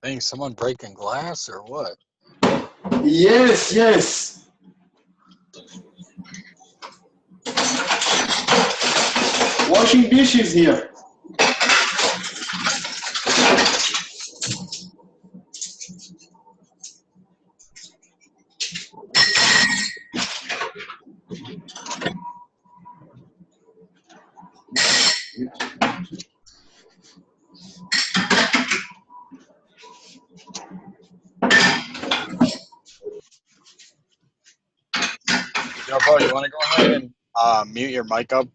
Dang, someone breaking glass or what? Yes, yes. Washing dishes here. Yo, bro, you want to go ahead and mute your mic up?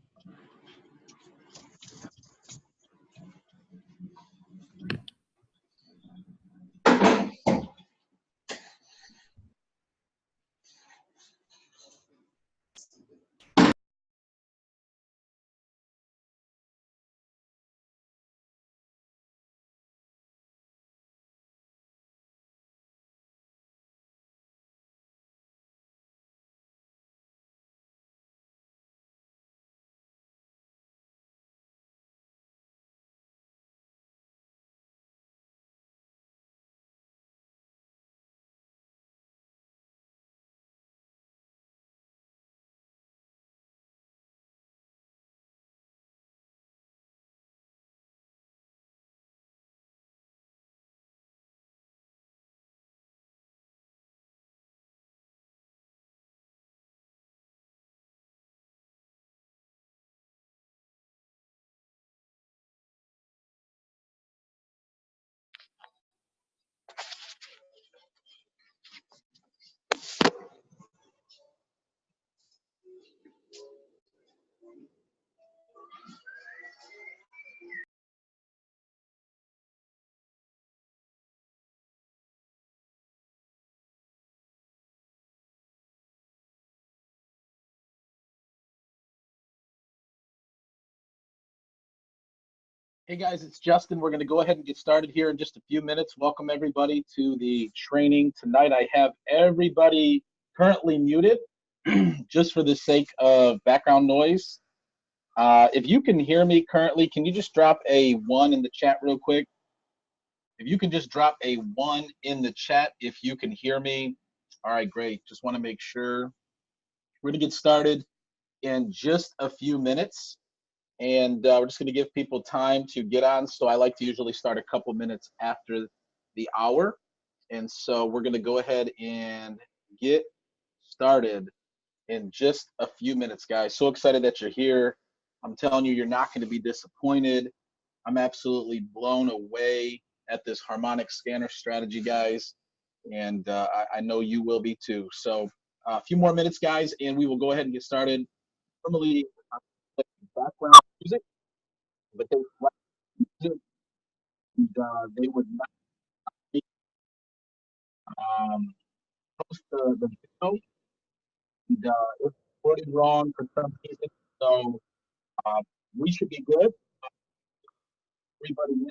Hey guys, it's Justin. We're going to go ahead and get started here in just a few minutes. Welcome everybody to the training tonight. I have everybody currently muted just for the sake of background noise. If you can hear me currently, can you just drop a 1 in the chat real quick? If you can just drop a 1 in the chat if you can hear me. All right, great. Just want to make sure. We're going to get started in just a few minutes. And we're just going to give people time to get on. So I like to usually start a couple minutes after the hour. And so we're going to go ahead and get started in just a few minutes, guys. So excited that you're here. I'm telling you, you're not going to be disappointed. I'm absolutely blown away at this harmonic scanner strategy, guys. And I know you will be too. So a few more minutes, guys, and we will go ahead and get started. Normally, background music, but they they would not post the video. And, it's recorded wrong for some reason, so uh, we should be good. Everybody,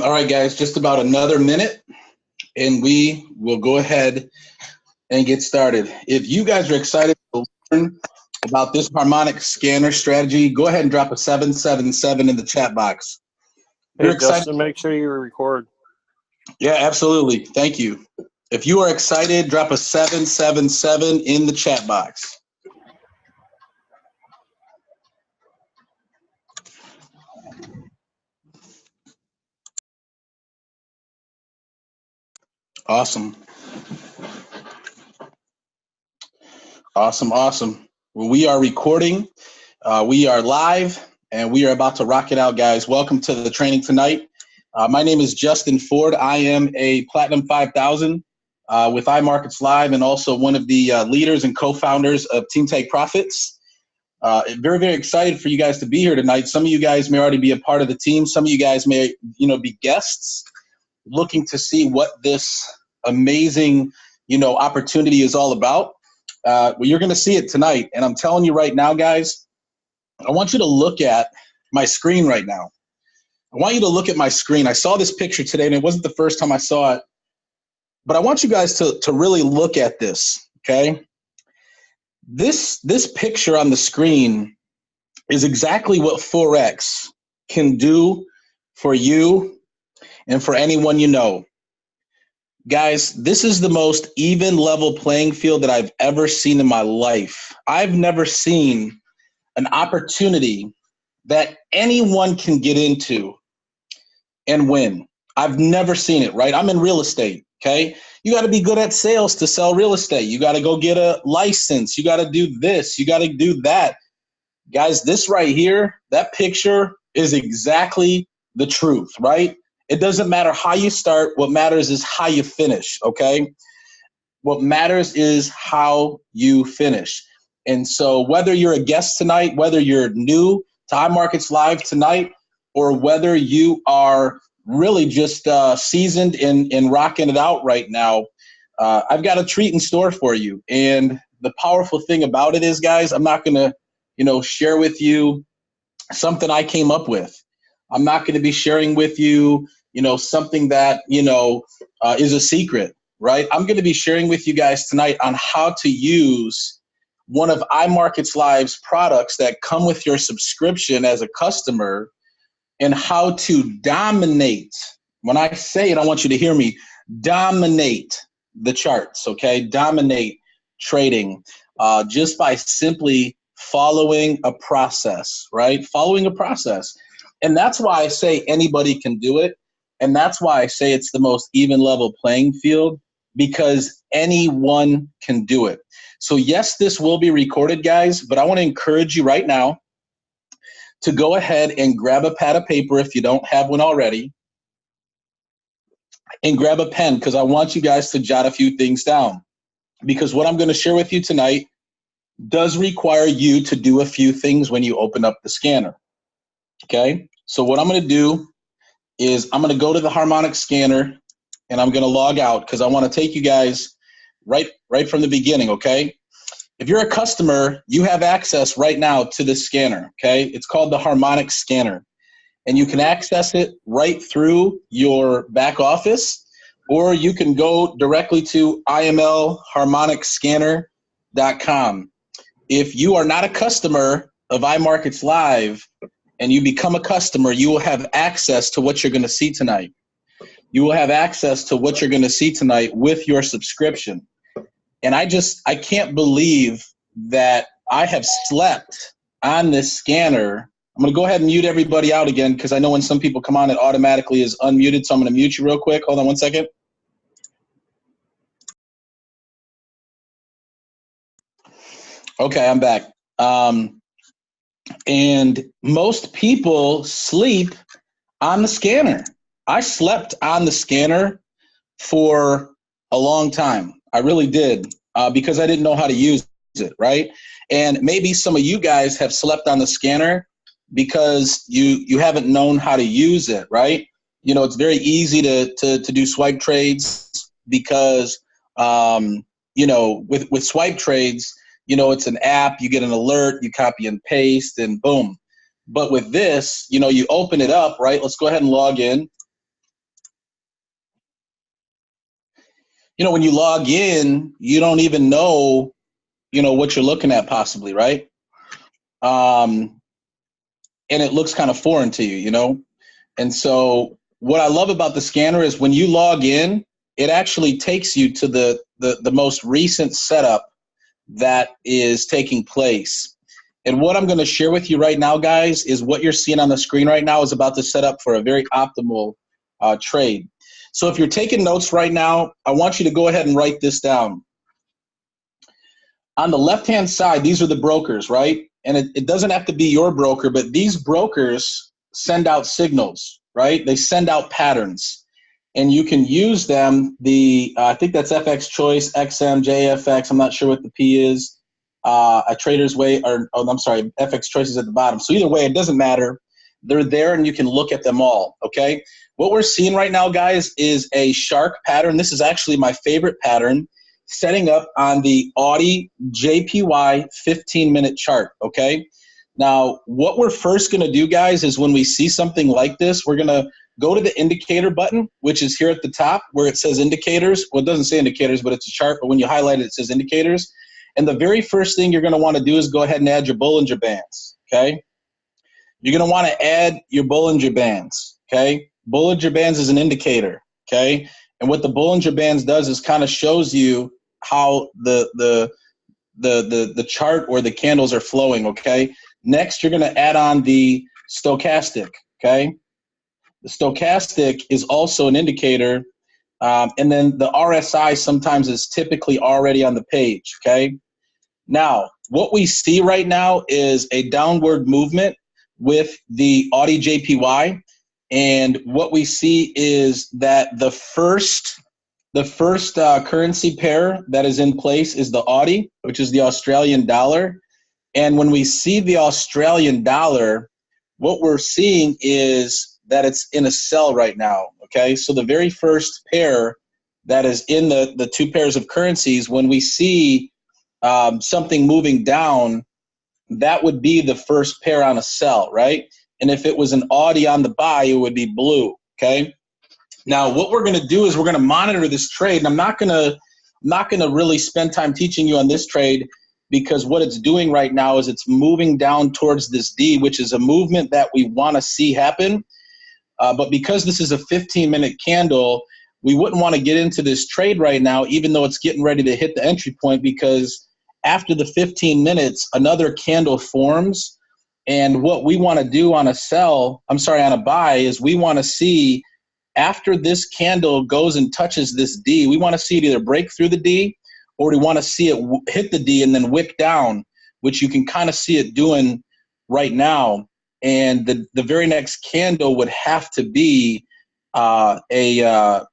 all right, guys, just about another minute, and we will go ahead and get started. If you guys are excited to learn about this harmonic scanner strategy, go ahead and drop a 777 in the chat box. Hey, Justin, make sure you record. Yeah, absolutely. Thank you. If you are excited, drop a 777 in the chat box. Awesome. Awesome. Well, we are recording. We are live, and we are about to rock it out, guys. Welcome to the training tonight. My name is Justin Ford. I am a Platinum 5000 with iMarkets Live, and also one of the leaders and co-founders of Team Take Profits. Very, very excited for you guys to be here tonight. Some of you guys may already be a part of the team. Some of you guys may, be guests looking to see what this amazing, opportunity is all about. Well, you're going to see it tonight. And I'm telling you right now, guys, I want you to look at my screen right now. I want you to look at my screen. I saw this picture today, and it wasn't the first time I saw it. But I want you guys to really look at this, okay? This picture on the screen is exactly what Forex can do for you and for anyone you know. Guys, this is the most even level playing field that I've ever seen in my life. I've never seen an opportunity that anyone can get into and win. I've never seen it, right? I'm in real estate, okay? You got to be good at sales to sell real estate. You got to go get a license. You got to do this. You got to do that. Guys, this right here, that picture is exactly the truth, right? It doesn't matter how you start. What matters is how you finish, okay? What matters is how you finish. And so whether you're a guest tonight, whether you're new to iMarkets Live tonight, or whether you are really just seasoned in rocking it out right now, I've got a treat in store for you. And the powerful thing about it is, guys, I'm not going to, share with you something I came up with. I'm not going to be sharing with you, something that, is a secret, right? I'm going to be sharing with you guys tonight on how to use one of iMarkets Live's products that come with your subscription as a customer, and how to dominate. When I say it, I want you to hear me. Dominate the charts, okay? Dominate trading just by simply following a process, right? Following a process. And that's why I say anybody can do it. And that's why I say it's the most even level playing field, because anyone can do it. So yes, this will be recorded, guys, but I want to encourage you right now to go ahead and grab a pad of paper if you don't have one already, and grab a pen, because I want you guys to jot a few things down. Because what I'm going to share with you tonight does require you to do a few things when you open up the scanner. Okay? So what I'm going to do is I'm going to go to the Harmonic scanner, and I'm going to log out, because I want to take you guys right from the beginning, okay? If you're a customer, you have access right now to this scanner, okay? It's called the Harmonic scanner, and you can access it right through your back office, or you can go directly to IML harmonicscanner.com. If you are not a customer of iMarkets Live and you become a customer, you will have access to what you're going to see tonight. You will have access to what you're going to see tonight with your subscription. And I can't believe that I have slept on this scanner. I'm going to go ahead and mute everybody out again, because I know when some people come on, it automatically is unmuted. So I'm going to mute you real quick. Hold on one second. Okay, I'm back. And most people sleep on the scanner. I slept on the scanner for a long time. I really did, because I didn't know how to use it, right? And maybe some of you guys have slept on the scanner because you haven't known how to use it, right? It's very easy to do swipe trades, because with swipe trades, it's an app, you get an alert, you copy and paste, and boom. But with this, you open it up, right? Let's go ahead and log in. when you log in, you don't even know, what you're looking at possibly, right? And it looks kind of foreign to you. And so what I love about the scanner is when you log in, it actually takes you to the most recent setup that is taking place. And what I'm going to share with you right now, guys, is what you're seeing on the screen right now is about to set up for a very optimal trade. So if you're taking notes right now, I want you to go ahead and write this down. On the left-hand side, these are the brokers, right? And it doesn't have to be your broker, but these brokers send out signals, right? They send out patterns. And you can use them. I think that's FX Choice, XM, JFX. I'm not sure what the P is. A Trader's Way, FX Choice is at the bottom. So either way, it doesn't matter. They're there, and you can look at them all, okay? What we're seeing right now, guys, is a shark pattern. This is actually my favorite pattern, setting up on the Audi JPY 15-minute chart, okay? Now, what we're first going to do, guys, is when we see something like this, we're going to go to the indicator button, which is here at the top where it says indicators. Well, it doesn't say indicators, but it's a chart. But when you highlight it, it says indicators. And the very first thing you're going to want to do is go ahead and add your Bollinger Bands, okay? You're going to want to add your Bollinger Bands, okay? Bollinger Bands is an indicator, okay? And what the Bollinger Bands does is kind of shows you how the chart or the candles are flowing, okay? Next, you're going to add on the stochastic, okay? The stochastic is also an indicator, and then the RSI sometimes is typically already on the page, okay? Now, what we see right now is a downward movement with the Audi JPY, and what we see is that the first currency pair that is in place is the Audi, which is the Australian dollar. And when we see the Australian dollar, what we're seeing is that it's in a sell right now, okay? So the very first pair that is in the two pairs of currencies, when we see something moving down, that would be the first pair on a sell, right? And if it was an Audi on the buy, it would be blue, okay? Now, what we're going to do is we're going to monitor this trade, and I'm not going to really spend time teaching you on this trade because what it's doing right now is it's moving down towards this D, which is a movement that we want to see happen. But because this is a 15-minute candle, we wouldn't want to get into this trade right now, even though it's getting ready to hit the entry point, because after the 15 minutes, another candle forms. And what we want to do on a buy is we want to see after this candle goes and touches this D, we want to see it either break through the D or we want to see it hit the D and then wick down, which you can kind of see it doing right now. And the very next candle would have to be a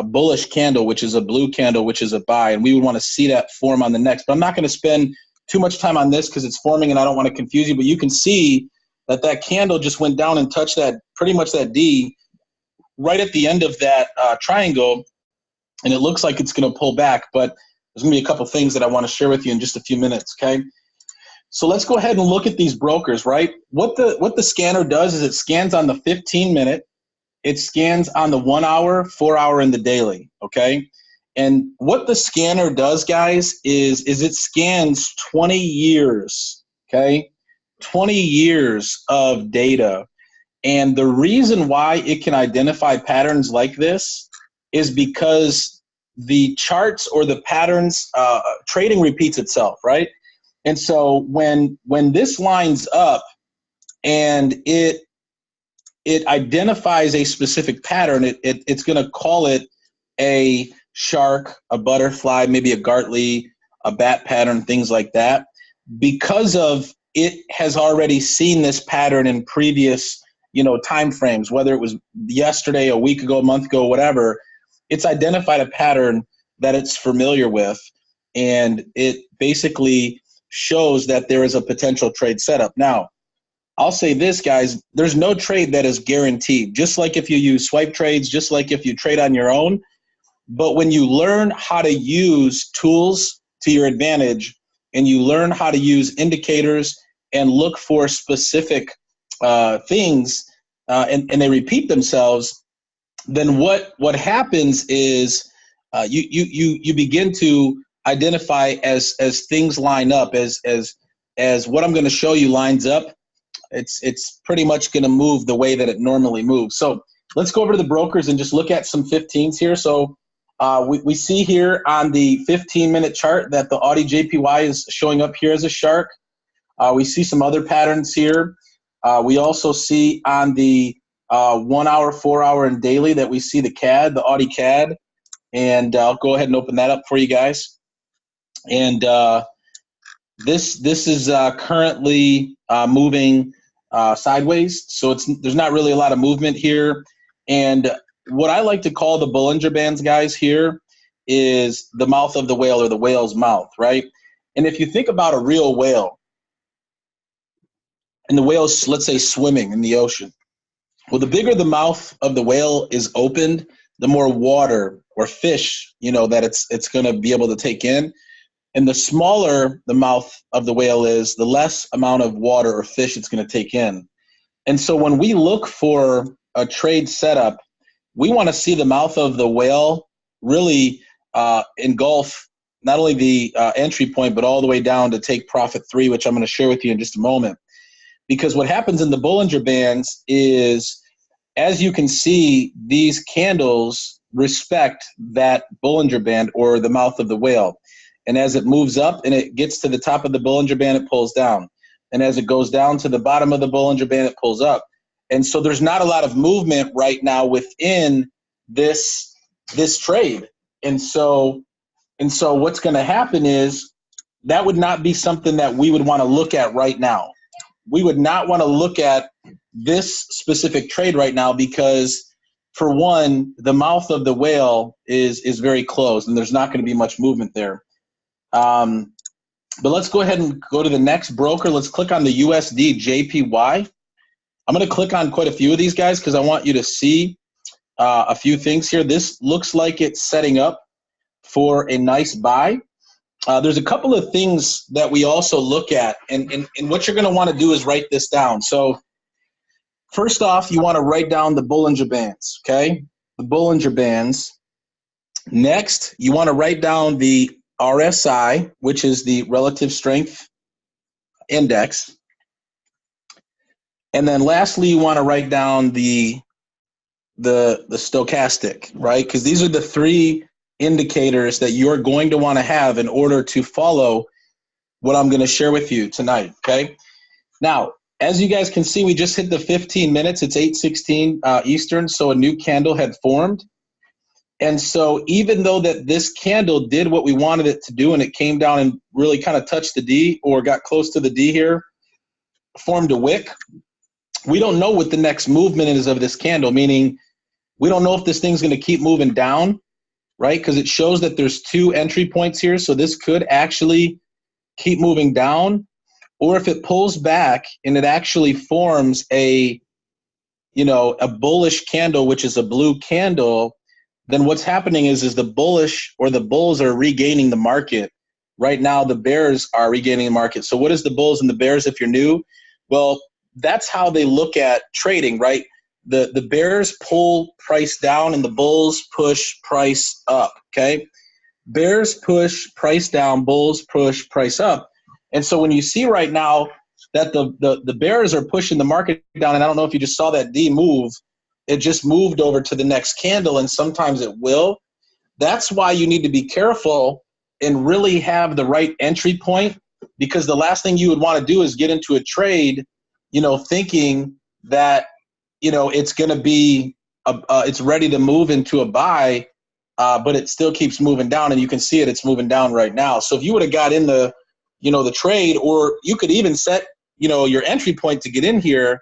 bullish candle, which is a blue candle, which is a buy. And we would want to see that form on the next. But I'm not going to spend too much time on this because it's forming and I don't want to confuse you. But you can see that candle just went down and touched pretty much that D right at the end of that triangle. And it looks like it's going to pull back. But there's going to be a couple things that I want to share with you in just a few minutes, okay? So let's go ahead and look at these brokers, right? What the scanner does is it scans on the 15-minute, it scans on the 1 hour, 4 hour, and the daily, okay? And what the scanner does, guys, is it scans 20 years, okay? 20 years of data. And the reason why it can identify patterns like this is because the charts or the patterns, trading repeats itself, right? And so when this lines up and it identifies a specific pattern, it's going to call it a shark, a butterfly, maybe a Gartley, a bat pattern, things like that, because of it has already seen this pattern in previous, time frames, whether it was yesterday, a week ago, a month ago, whatever. It's identified a pattern that it's familiar with, and it basically shows that there is a potential trade setup. Now, I'll say this, guys, there's no trade that is guaranteed, just like if you use swipe trades, just like if you trade on your own. But when you learn how to use tools to your advantage and you learn how to use indicators and look for specific things and they repeat themselves, then what happens is you begin to identify as things line up, as what I'm going to show you lines up. It's pretty much going to move the way that it normally moves. So let's go over to the brokers and just look at some 15s here. So we see here on the 15-minute chart that the Audi JPY is showing up here as a shark. We see some other patterns here. We also see on the 1 hour, 4 hour, and daily that we see the CAD, the Audi CAD. And I'll go ahead and open that up for you guys. And this is currently moving sideways, so there's not really a lot of movement here. And what I like to call the Bollinger Bands, guys, here is the mouth of the whale, or the whale's mouth, right? And if you think about a real whale, and the whale's, let's say, swimming in the ocean, well, the bigger the mouth of the whale is opened, the more water or fish, that it's going to be able to take in. And the smaller the mouth of the whale is, the less amount of water or fish it's going to take in. And so when we look for a trade setup, we want to see the mouth of the whale really engulf not only the entry point, but all the way down to take profit 3, which I'm going to share with you in just a moment. Because what happens in the Bollinger Bands is, as you can see, these candles respect that Bollinger Band, or the mouth of the whale. And as it moves up and it gets to the top of the Bollinger Band, it pulls down. And as it goes down to the bottom of the Bollinger Band, it pulls up. And so there's not a lot of movement right now within this trade. And so what's going to happen is, that would not be something that we would want to look at right now. We would not want to look at this specific trade right now because, for one, the mouth of the whale is very closed and there's not going to be much movement there. But let's go ahead and go to the next broker. Let's click on the USD JPY. I'm going to click on quite a few of these guys because I want you to see a few things here. This looks like it's setting up for a nice buy. There's a couple of things that we also look at, and what you're going to want to do is write this down. So first off, you want to write down the Bollinger Bands, okay? The Bollinger Bands. Next, you want to write down the RSI, which is the Relative Strength Index. And then lastly, you want to write down the stochastic, right? Because these are the 3 indicators that you're going to want to have in order to follow what I'm going to share with you tonight, okay? Now, as you guys can see, we just hit the 15 minutes. It's 8:16 Eastern, so a new candle had formed. And so even though that this candle did what we wanted it to do, and it came down and really kind of touched the D, or got close to the D here, formed a wick, we don't know what the next movement is of this candle, meaning we don't know if this thing's going to keep moving down, right? Because it shows that there's 2 entry points here, so this could actually keep moving down. Or if it pulls back and it actually forms a bullish candle, which is a blue candle, then what's happening is the bullish, or the bulls, are regaining the market. Right now, the bears are regaining the market. So what is the bulls and the bears if you're new? Well, that's how they look at trading, right? The bears pull price down and the bulls push price up, okay? Bears push price down, bulls push price up. And so when you see right now that the bears are pushing the market down, and I don't know if you just saw that D move, it just moved over to the next candle, and sometimes it will. That's why you need to be careful and really have the right entry point, because the last thing you would want to do is get into a trade, thinking that, it's going to be, it's ready to move into a buy, but it still keeps moving down, and you can see it's moving down right now. So if you would have got in the trade, or you could even set, your entry point to get in here,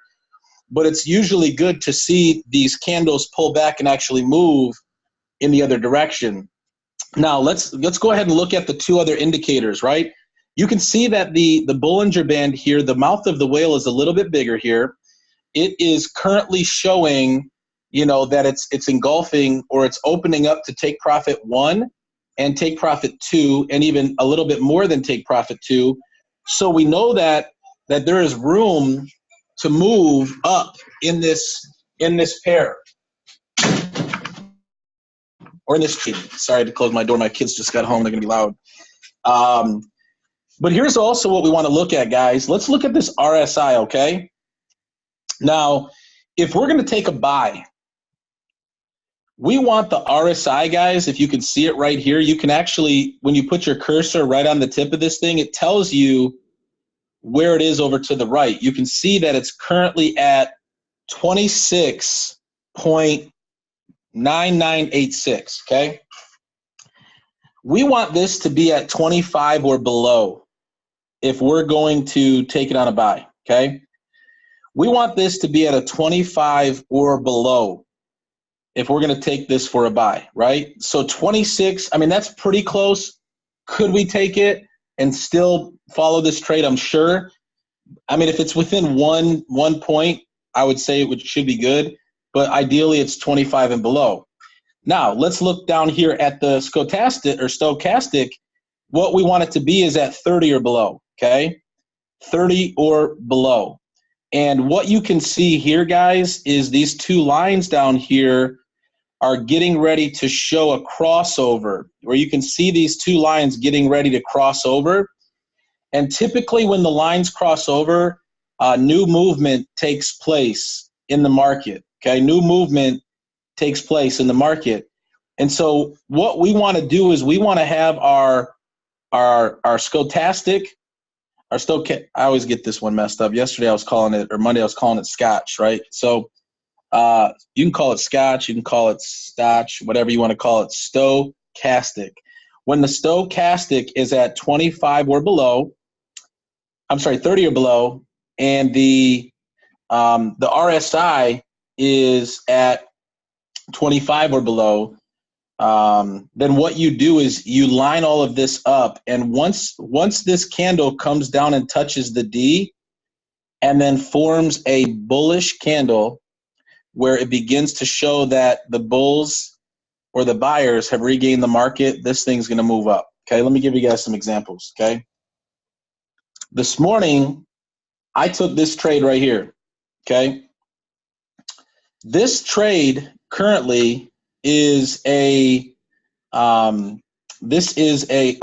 but it's usually good to see these candles pull back and actually move in the other direction. Now let's go ahead and look at the 2 other indicators, right? You can see that the Bollinger Band here, the mouth of the whale is a little bit bigger here. It is currently showing, that it's engulfing, or it's opening up to take profit 1 and take profit 2, and even a little bit more than take profit 2. So we know that there is room to move up in this pair. or in this trade. Sorry to close my door. My kids just got home. They're going to be loud. But here's also what we want to look at, guys. Let's look at this RSI, okay? Now, if we're going to take a buy, we want the RSI, guys. If you can see it right here, you can actually, when you put your cursor right on the tip of this thing, it tells you where it is over to the right. You can see that it's currently at 26.9986, okay? We want this to be at 25 or below if we're going to take it on a buy, okay? We want this to be at a 25 or below if we're going to take this for a buy, right? So 26, I mean, that's pretty close. Could we take it and still follow this trade? I'm sure. I mean, if it's within one point, I would say it should be good, but ideally it's 25 and below. Now, let's look down here at the stochastic. What we want it to be is at 30 or below, okay? 30 or below. And what you can see here, guys, is these two lines down here are getting ready to show a crossover, where you can see these two lines getting ready to cross over. And typically when the lines cross over, new movement takes place in the market, okay? New movement takes place in the market. And so what we want to do is we want to have our stochastic, I always get this one messed up. Yesterday I was calling it, or Monday I was calling it Scotch, right? So you can call it Scotch, you can call it Stotch, whatever you want to call it, stochastic. When the stochastic is at 25 or below, 30 or below, and the RSI is at 25 or below, then what you do is you line all of this up, and once this candle comes down and touches the D and then forms a bullish candle where it begins to show that the bulls or the buyers have regained the market, this thing's going to move up. Okay, let me give you guys some examples, okay? This morning, I took this trade right here, okay? This trade currently is a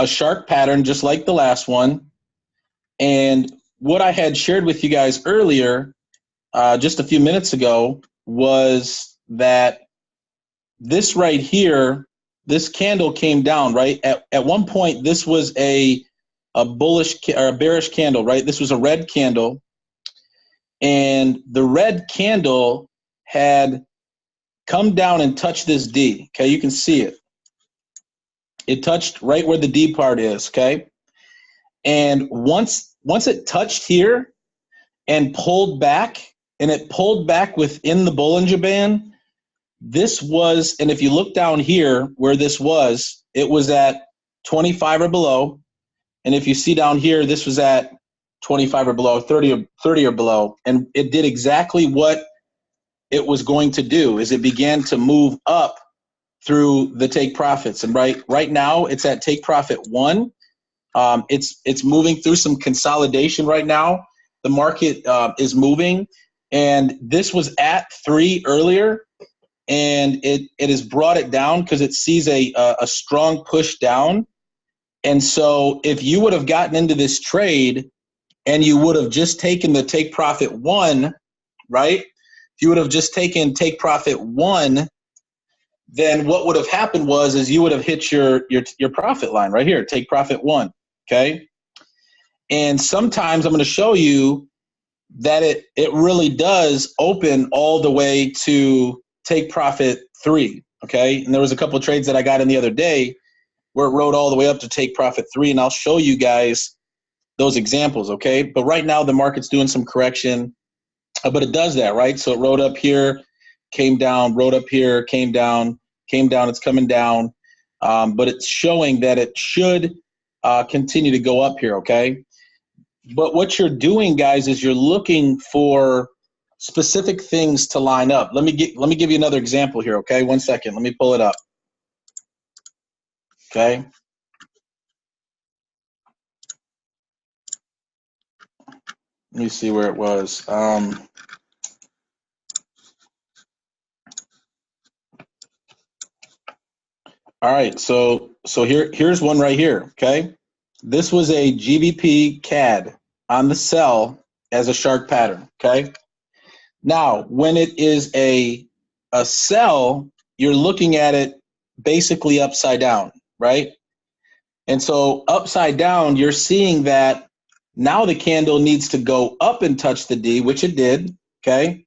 shark pattern, just like the last one. And what I had shared with you guys earlier, just a few minutes ago, was that this right here, this candle came down, right? At one point, this was a bullish or a bearish candle, right? This was a red candle. And the red candle had come down and touched this D, okay? You can see it. It touched right where the D part is, okay? And once it touched here and pulled back, and it pulled back within the Bollinger Band, this was, and if you look down here where this was, it was at 25 or below. And if you see down here, this was at 25 or below, 30 or below. And it did exactly what it was going to do, is it began to move up through the take profits. And right now it's at take profit 1. It's moving through some consolidation right now. The market is moving, and this was at 3 earlier, and it has brought it down because it sees a strong push down. And so if you would have gotten into this trade and you would have just taken the take profit 1, right? If you would have just taken take profit 1, then what would have happened is you would have hit your profit line right here, take profit 1, okay? And sometimes I'm going to show you that it really does open all the way to take profit 3, okay? And there was a couple of trades that I got in the other day where it rode all the way up to take profit 3, and I'll show you guys those examples, okay? But right now the market's doing some correction, but it does that, right? So it rode up here, came down, rode up here, came down, it's coming down, but it's showing that it should continue to go up here, okay? But what you're doing, guys, is you're looking for specific things to line up. Let me give you another example here, okay? 1 second. Let me pull it up. Okay? Let me see where it was. All right, so here's one right here, okay? This was a GBP CAD on the sell as a shark pattern, okay? Now, when it is a sell, you're looking at it basically upside down, right? And so upside down, you're seeing that now the candle needs to go up and touch the D, which it did, okay?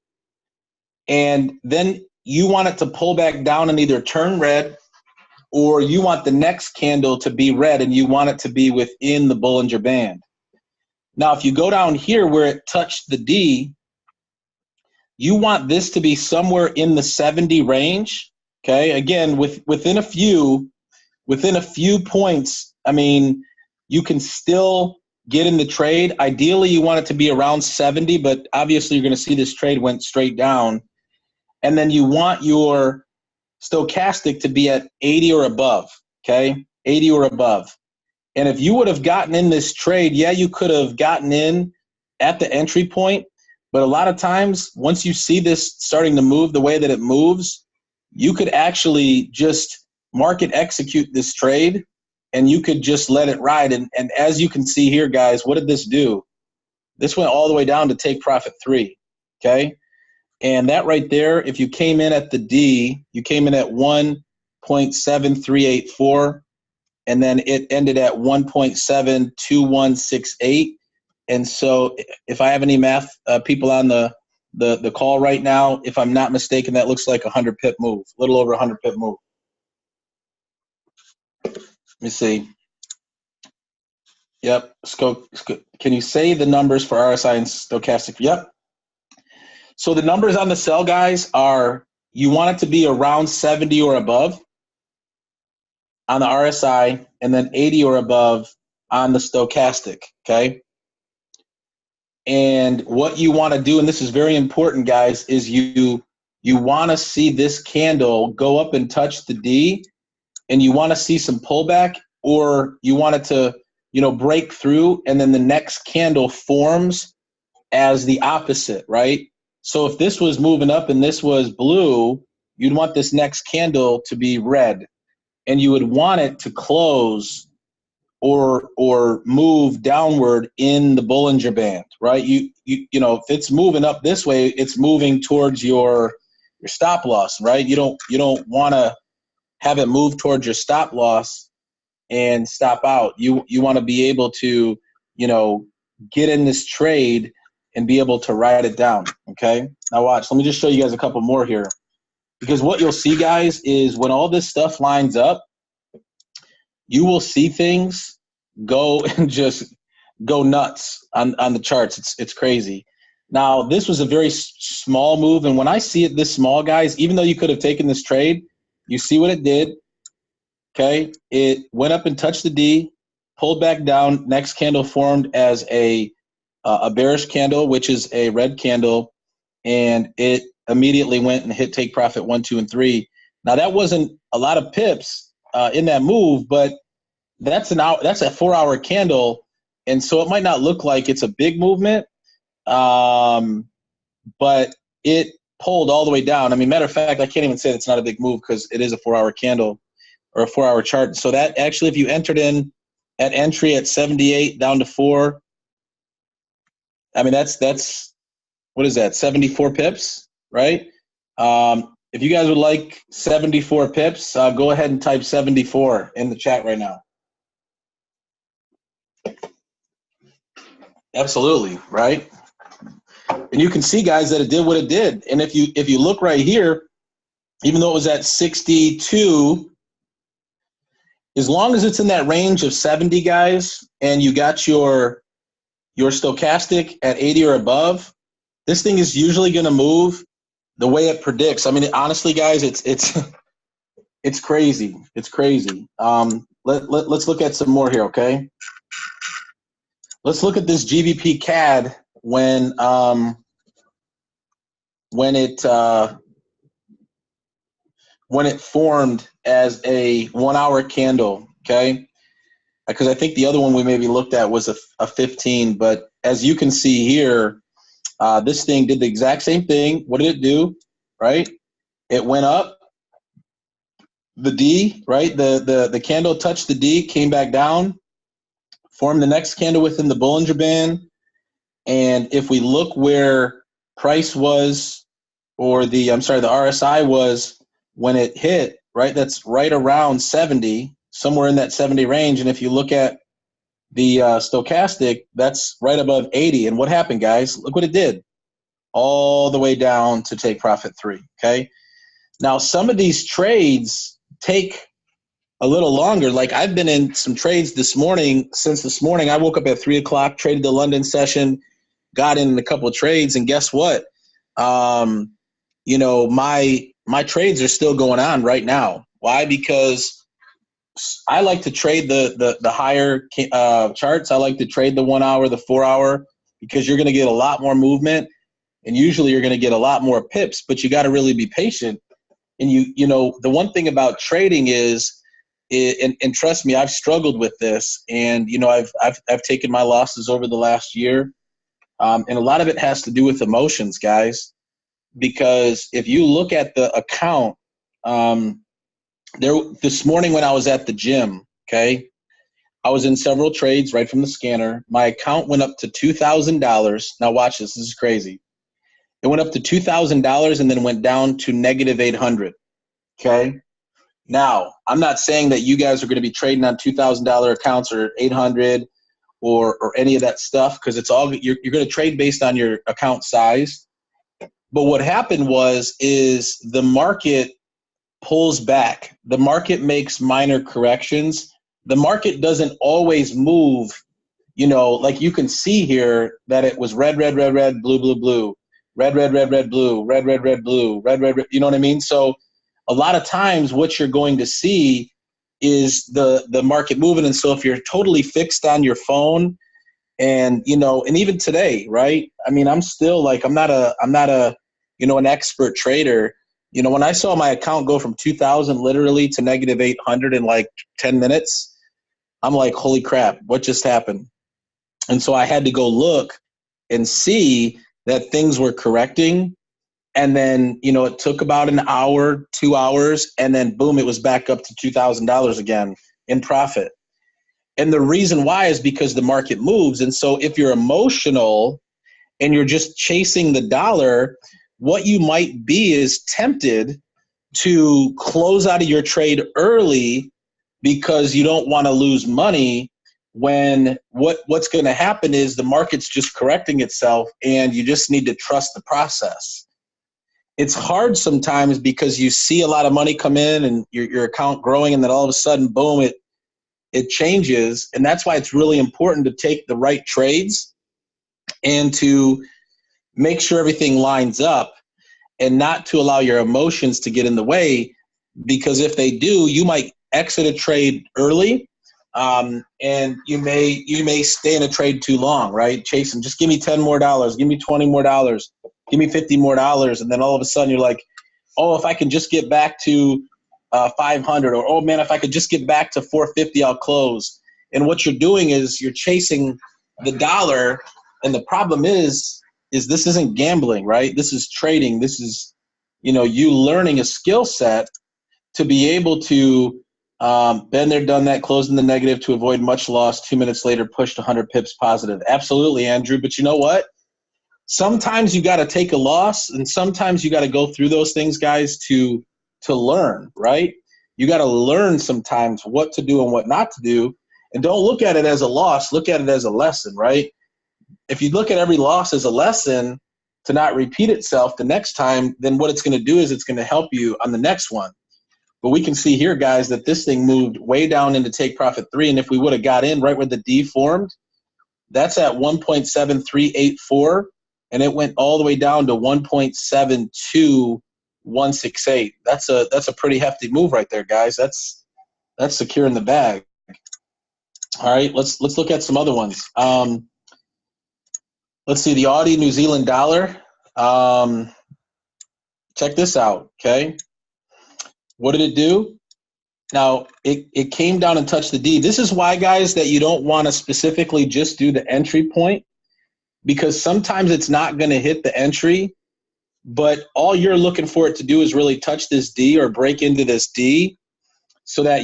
And then you want it to pull back down and either turn red, or you want the next candle to be red and you want it to be within the Bollinger Band. Now, if you go down here where it touched the D, you want this to be somewhere in the 70 range, okay? Again, within a few points, I mean, you can still get in the trade. Ideally, you want it to be around 70, but obviously you're going to see this trade went straight down. And then you want your stochastic to be at 80 or above, okay? 80 or above. And if you would have gotten in this trade, yeah, you could have gotten in at the entry point, but a lot of times once you see this starting to move the way that it moves, you could actually just market execute this trade and you could just let it ride. And as you can see here, guys, what did this do? This went all the way down to take profit 3, okay? And that right there, if you came in at the D, you came in at 1.7384, and then it ended at 1.72168. And so if I have any math people on the call right now, if I'm not mistaken, that looks like a 100 pip move, a little over 100 pip move. Let me see. Yep. Can you say the numbers for RSI and stochastic? Yep. So the numbers on the sell, guys, are you want it to be around 70 or above on the RSI, and then 80 or above on the stochastic, okay? And what you want to do, and this is very important, guys, is you want to see this candle go up and touch the D, and you want to see some pullback, or you want it to, break through, and then the next candle forms as the opposite, right? So if this was moving up and this was blue, you'd want this next candle to be red, and you would want it to close or move downward in the Bollinger Band, right? You if it's moving up this way, it's moving towards your stop loss, right? You don't want to have it move towards your stop loss and stop out. You want to be able to, get in this trade and be able to write it down, okay? Now watch, let me just show you guys a couple more here. Because what you'll see, guys, is when all this stuff lines up, you will see things go and just go nuts on the charts. It's crazy. Now, this was a very small move, and when I see it this small, guys, even though you could have taken this trade, you see what it did, okay? It went up and touched the D, pulled back down, next candle formed as a bearish candle, which is a red candle, and it immediately went and hit take profit 1, 2, and 3. Now, that wasn't a lot of pips in that move, but that's a 4-hour candle, and so it might not look like it's a big movement, but it pulled all the way down. I mean, matter of fact, I can't even say it's not a big move because it is a 4-hour candle or a 4-hour chart. So that actually, if you entered in at entry at 78 down to 4, I mean, that's what is that, 74 pips, right? If you guys would like 74 pips, go ahead and type 74 in the chat right now. Absolutely, right? And you can see, guys, that it did what it did. And if you look right here, even though it was at 62, as long as it's in that range of 70, guys, and you got your stochastic at 80 or above, this thing is usually going to move the way it predicts. I mean, honestly, guys, it's crazy. It's crazy. Let's look at some more here, okay? Let's look at this GBP CAD when it formed as a 1-hour candle, okay? Because I think the other one we maybe looked at was a 15, but as you can see here, this thing did the exact same thing. What did it do, right? It went up, the D, right? The candle touched the D, came back down, formed the next candle within the Bollinger Band. And if we look where price was, or the RSI was when it hit, right? That's right around 70, somewhere in that 70 range. And if you look at the stochastic, that's right above 80. And what happened, guys? Look what it did. All the way down to take profit 3, okay? Now, some of these trades take a little longer. Like I've been in some trades this morning. Since this morning, I woke up at 3 o'clock, traded the London session, got in a couple of trades, and guess what? My trades are still going on right now. Why? Because I like to trade the higher charts. I like to trade the 1 hour, the 4 hour, because you're going to get a lot more movement, and usually you're going to get a lot more pips. But you got to really be patient. And the one thing about trading is, and trust me, I've struggled with this, and I've taken my losses over the last year, and a lot of it has to do with emotions, guys. Because if you look at the account, this morning when I was at the gym, okay, I was in several trades right from the scanner. My account went up to $2,000. Now watch this. This is crazy. It went up to $2,000 and then went down to negative 800. Okay. Now, I'm not saying that you guys are going to be trading on $2,000 accounts or 800 or any of that stuff, because it's all you're going to trade based on your account size. But what happened is the market pulls back. The market makes minor corrections. The market doesn't always move, like you can see here that it was red, red, red, red, blue, blue, blue, red, red, red, red, blue, red, red, red, blue, red, red, red. You know what I mean? So a lot of times what you're going to see is the market moving. And so if you're totally fixed on your phone and even today, right? I mean, I'm still like, I'm not a an expert trader. When I saw my account go from 2,000 literally to negative 800 in like 10 minutes, I'm like, holy crap, what just happened? And so I had to go look and see that things were correcting. And then, it took about an hour, 2 hours, and then boom, it was back up to $2,000 again in profit. And the reason why is because the market moves. And so if you're emotional and you're just chasing the dollar, what you might be is tempted to close out of your trade early because you don't want to lose money, when what's going to happen is the market's just correcting itself and you just need to trust the process. It's hard sometimes because you see a lot of money come in and your account growing, and then all of a sudden, boom, it changes. And that's why it's really important to take the right trades and to make sure everything lines up and not to allow your emotions to get in the way, because if they do, you might exit a trade early, and you may stay in a trade too long, right? Chasing, just give me $10 more, give me $20 more, give me $50 more, and then all of a sudden you're like, oh, if I can just get back to 500, or oh man, if I could just get back to 450, I'll close. And what you're doing is you're chasing the dollar, and the problem is this isn't gambling, right? This is trading. This is, you learning a skill set to be able to been there, done that, close in the negative to avoid much loss. 2 minutes later, pushed 100 pips positive. Absolutely, Andrew. But you know what? Sometimes you got to take a loss, and sometimes you got to go through those things, guys, to learn, right? You got to learn sometimes what to do and what not to do. And don't look at it as a loss. Look at it as a lesson, right? If you look at every loss as a lesson to not repeat itself the next time, then what it's going to do is it's going to help you on the next one. But we can see here, guys, that this thing moved way down into take profit 3. And if we would have got in right where the D formed, that's at 1.7384. And it went all the way down to 1.72168. That's a pretty hefty move right there, guys. That's secure in the bag. All right, let's look at some other ones. Let's see, the Aussie New Zealand dollar. Check this out, okay? What did it do? Now, it came down and touched the D. This is why, guys, that you don't want to specifically just do the entry point, because sometimes it's not going to hit the entry, but all you're looking for it to do is really touch this D or break into this D. so that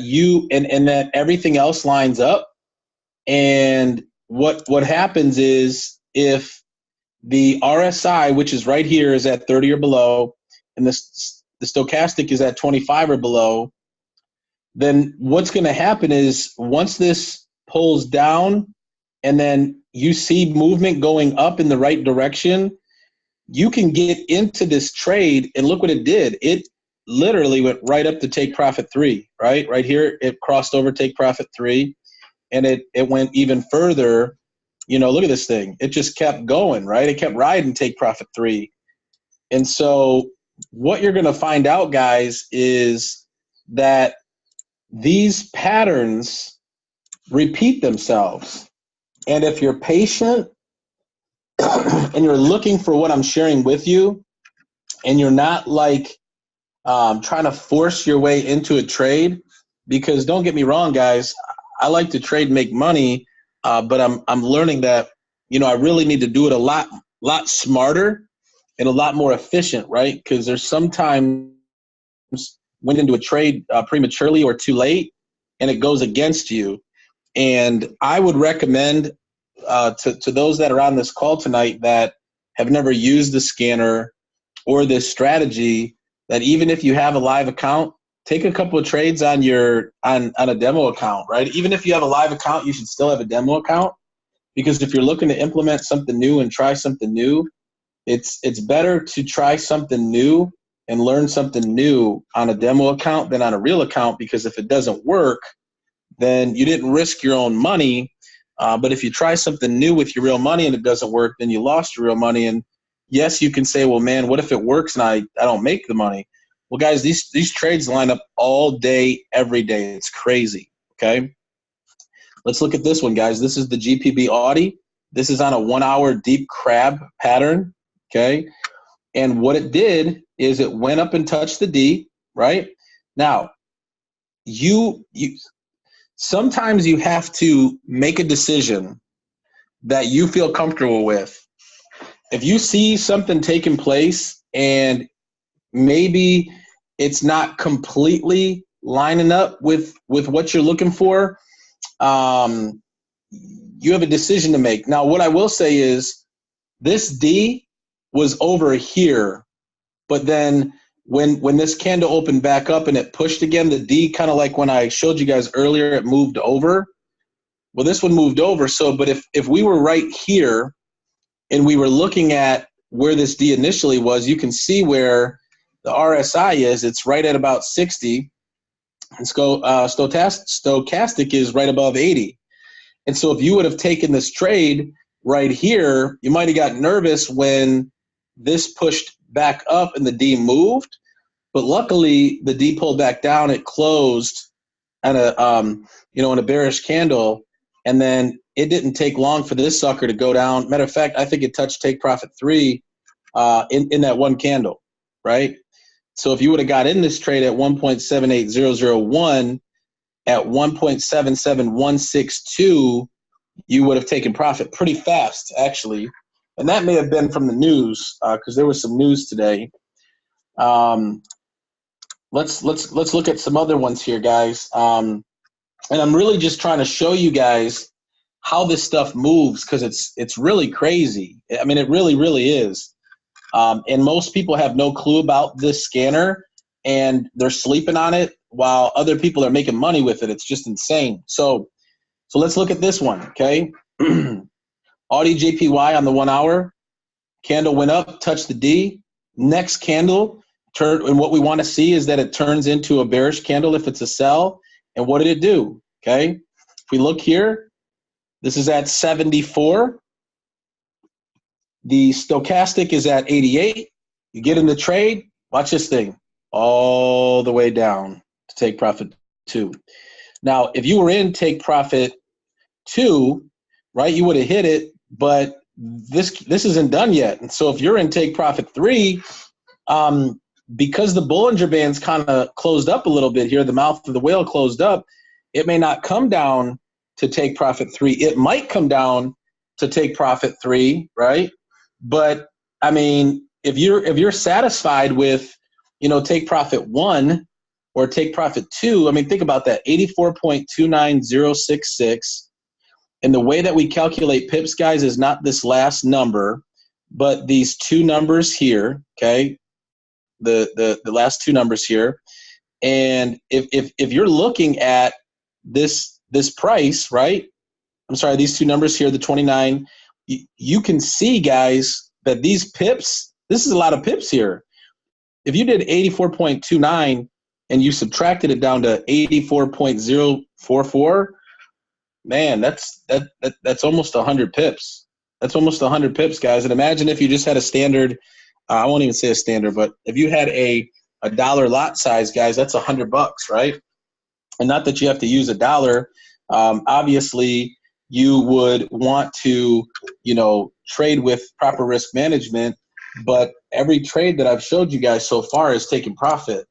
and that everything else lines up. And what happens is if the RSI, which is right here, is at 30 or below, and the stochastic is at 25 or below, then what's going to happen is once this pulls down and then you see movement going up in the right direction, you can get into this trade. And look what it did. It literally went right up to take profit 3, right? Right here, it crossed over take profit 3, and it went even further. Look at this thing. It just kept going, right? It kept riding take profit 3. And so what you're going to find out, guys, is that these patterns repeat themselves. And if you're patient and you're looking for what I'm sharing with you, and you're not like trying to force your way into a trade, because don't get me wrong, guys, I like to trade and make money, but I'm learning that, I really need to do it a lot smarter and a lot more efficient, right? Because there's sometimes went into a trade prematurely or too late, and it goes against you. And I would recommend to those that are on this call tonight that have never used the scanner or this strategy, that even if you have a live account, take a couple of trades on a demo account, right? Even if you have a live account, you should still have a demo account, because if you're looking to implement something new and try something new, it's better to try something new and learn something new on a demo account than on a real account, because if it doesn't work, then you didn't risk your own money. But if you try something new with your real money and it doesn't work, then you lost your real money. And yes, you can say, well, man, what if it works and I don't make the money? Well, guys, these trades line up all day, every day. It's crazy, okay? Let's look at this one, guys. This is the GPB Audi. This is on a 1-hour deep crab pattern, okay? And what it did is it went up and touched the D, right? Now, sometimes you have to make a decision that you feel comfortable with. If you see something taking place and maybe it's not completely lining up with what you're looking for, you have a decision to make. Now, what I will say is this D was over here, but then when this candle opened back up and it pushed again, the D, kind of like when I showed you guys earlier, it moved over. Well, this one moved over. So, but if we were right here and we were looking at where this D initially was, you can see where the RSI is. It's right at about 60. And stochastic is right above 80. And so if you would have taken this trade right here, you might have got nervous when this pushed back up and the D moved. But luckily, the D pulled back down. It closed at in a bearish candle, and then it didn't take long for this sucker to go down. Matter of fact, I think it touched take profit 3 in that one candle, right? So if you would have got in this trade at 1.78001 at 1.77162, you would have taken profit pretty fast, actually. And that may have been from the news, because there was some news today. Let's look at some other ones here, guys. And I'm really just trying to show you guys how this stuff moves, because it's really crazy. I mean, it really, really is. And most people have no clue about this scanner, and they're sleeping on it while other people are making money with it. It's just insane. So let's look at this one, okay? Audi JPY on the 1 hour. Candle went up, touched the D. Next candle, and what we want to see is that it turns into a bearish candle if it's a sell. And what did it do, okay? If we look here, this is at 74. The stochastic is at 88. You get in the trade, watch this thing, all the way down to take profit 2. Now, if you were in take profit 2, right, you would have hit it, but this isn't done yet. And so if you're in take profit 3, because the Bollinger Band's kind of closed up a little bit here, the mouth of the whale closed up, it may not come down to take profit 3. It might come down to take profit 3, right? But I mean, if you're satisfied with, take profit 1, or take profit 2, I mean, think about that, 84.29066. And the way that we calculate pips, guys, is not this last number, but these two numbers here, okay? The last two numbers here. And if you're looking at this price, right? I'm sorry, these two numbers here, the 29, you can see, guys, that these pips, this is a lot of pips here. If you did 84.29 and you subtracted it down to 84.044, man, that's almost 100 pips. That's almost 100 pips, guys. And imagine if you just had a standard, I won't even say a standard, but if you had a dollar lot size, guys, that's $100, right? And not that you have to use a dollar. Obviously, you would want to, trade with proper risk management. But every trade that I've showed you guys so far is taking profit.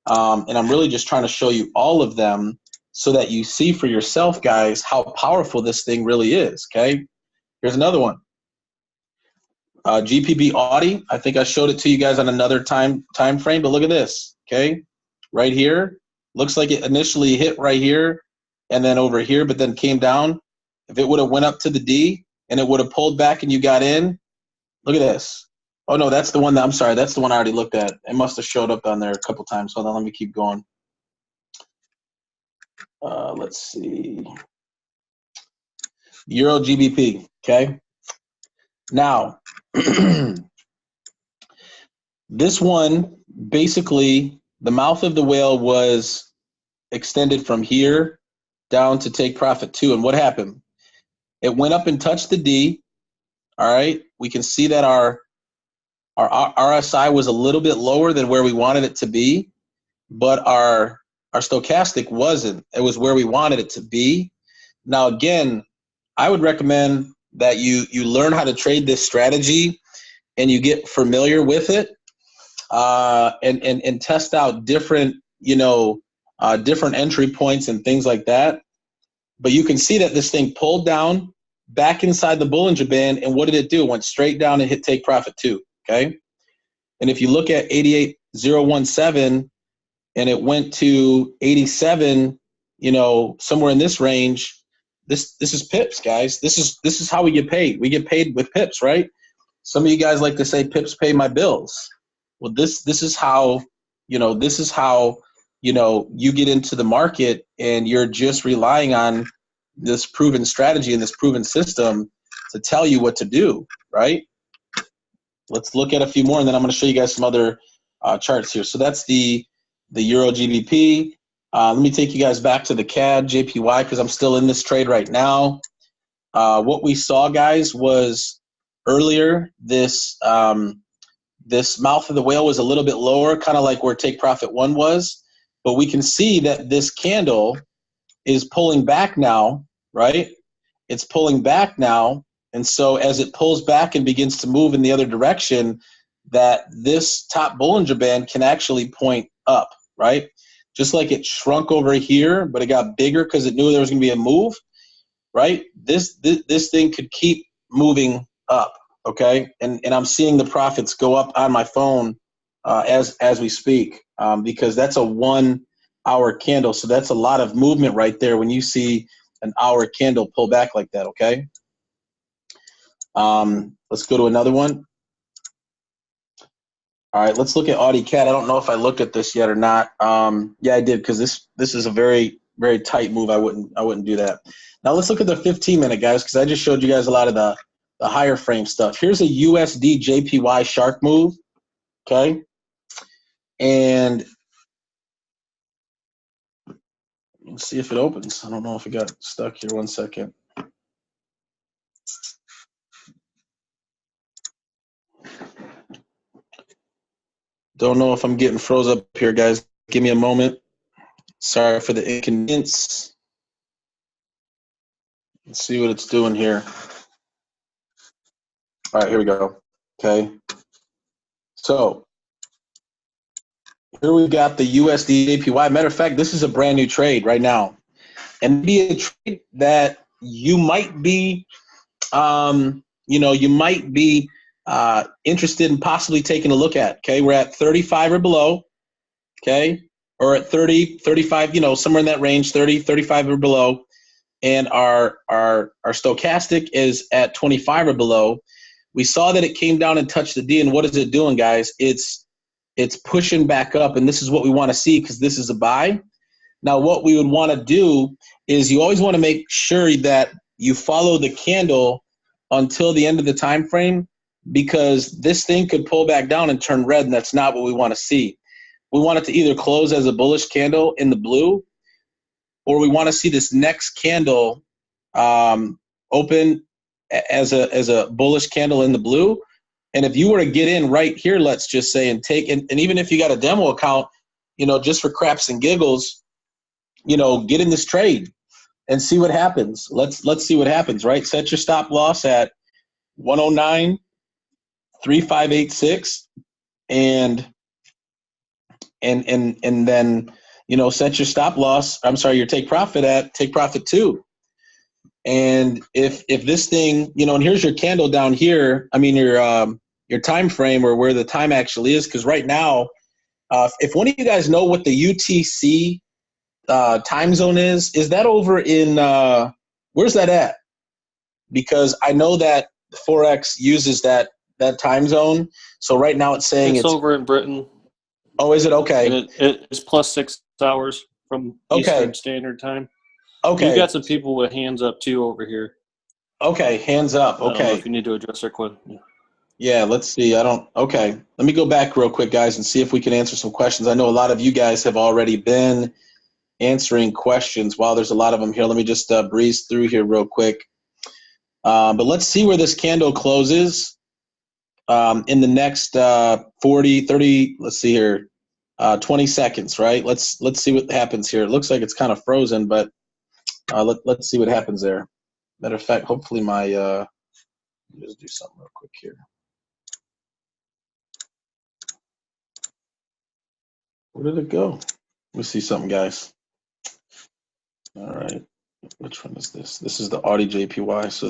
And I'm really just trying to show you all of them so that you see for yourself, guys, how powerful this thing really is, okay? Here's another one. GPB Audi, I think I showed it to you guys on another time frame, but look at this, okay? Right here, looks like it initially hit right here and then over here, but then came down. If it would have went up to the D and it would have pulled back and you got in, look at this. Oh, no, that's the one that, I'm sorry, that's the one I already looked at. It must have showed up on there a couple times. Hold on, let me keep going. Let's see. Euro GBP, okay? Now, this one, basically, the mouth of the whale was extended from here down to take profit 2. And what happened? It went up and touched the D, all right? We can see that our RSI was a little bit lower than where we wanted it to be, but our stochastic wasn't. It was where we wanted it to be. Now, again, I would recommend that you learn how to trade this strategy and you get familiar with it and test out different, different entry points and things like that. But you can see that this thing pulled down back inside the Bollinger Band, and what did it do? It went straight down and hit take profit 2, okay? And if you look at 88.017 and it went to 87, somewhere in this range, this is pips, guys. This is how we get paid. We get paid with pips, right? Some of you guys like to say pips pay my bills. Well, this is how, you get into the market and you're just relying on this proven strategy and this proven system to tell you what to do, right? Let's look at a few more, and then I'm going to show you guys some other charts here. So that's the Euro GBP. Let me take you guys back to the CAD JPY because I'm still in this trade right now. What we saw, guys, was earlier this mouth of the whale was a little bit lower, kind of like where take profit 1 was. But we can see that this candle is pulling back now, right? It's pulling back now. And so as it pulls back and begins to move in the other direction, that this top Bollinger Band can actually point up, right? Just like it shrunk over here, but it got bigger because it knew there was going to be a move, right? This thing could keep moving up, okay? And I'm seeing the profits go up on my phone as we speak because that's a 1 hour candle. So that's a lot of movement right there when you see an hour candle pull back like that, okay? Let's go to another one. All right, let's look at Audi CAD. I don't know if I looked at this yet or not. Yeah, I did because this is a very, very tight move. I wouldn't do that. Now let's look at the 15-minute, guys, because I just showed you guys a lot of the higher frame stuff. Here's a USD JPY shark move, okay? And let's see if it opens. I don't know if it got stuck here. 1 second. Don't know if I'm getting froze up here, guys. Give me a moment. Sorry for the inconvenience. Let's see what it's doing here. All right, here we go. Okay. So here we got the USD JPY. Matter of fact, this is a brand new trade right now. And be a trade that you might be, interested in possibly taking a look at. Okay, we're at 35 or below. Okay, or at 30, 35, somewhere in that range, 30, 35 or below. And our stochastic is at 25 or below. We saw that it came down and touched the D, and what is it doing, guys? It's pushing back up, and this is what we want to see because this is a buy. Now, what we would want to do is you always want to make sure that you follow the candle until the end of the time frame, because this thing could pull back down and turn red, and that's not what we want to see. We want it to either close as a bullish candle in the blue, or we want to see this next candle open as a bullish candle in the blue. And if you were to get in right here, let's just say, and take, and even if you got a demo account, just for craps and giggles, get in this trade and see what happens. Let's see what happens, right? Set your stop loss at 109.3586, and then set your stop loss. I'm sorry, your take profit at take profit 2. And if this thing, and here's your candle down here. I mean your time frame, or where the time actually is, because right now, if one of you guys know what the UTC time zone is that over in where's that at? Because I know that Forex uses that time zone. So right now it's saying it's over in Britain. Oh, is it? Okay. It's plus 6 hours from Eastern Standard Time. Okay. You got some people with hands up too over here. Okay, hands up. I don't know Okay. if you need to address their question. Yeah, let's see. Okay. Let me go back real quick, guys, and see if we can answer some questions. I know a lot of you guys have already been answering questions. Wow, there's a lot of them here. Let me just breeze through here real quick. But let's see where this candle closes in the next 40, 30, let's see here, 20 seconds, right? Let's see what happens here. It looks like it's kind of frozen, but let's see what happens there. Matter of fact, hopefully let me just do something real quick here. Where did it go? Let me see something, guys. All right. Which one is this? This is the Audi JPY. So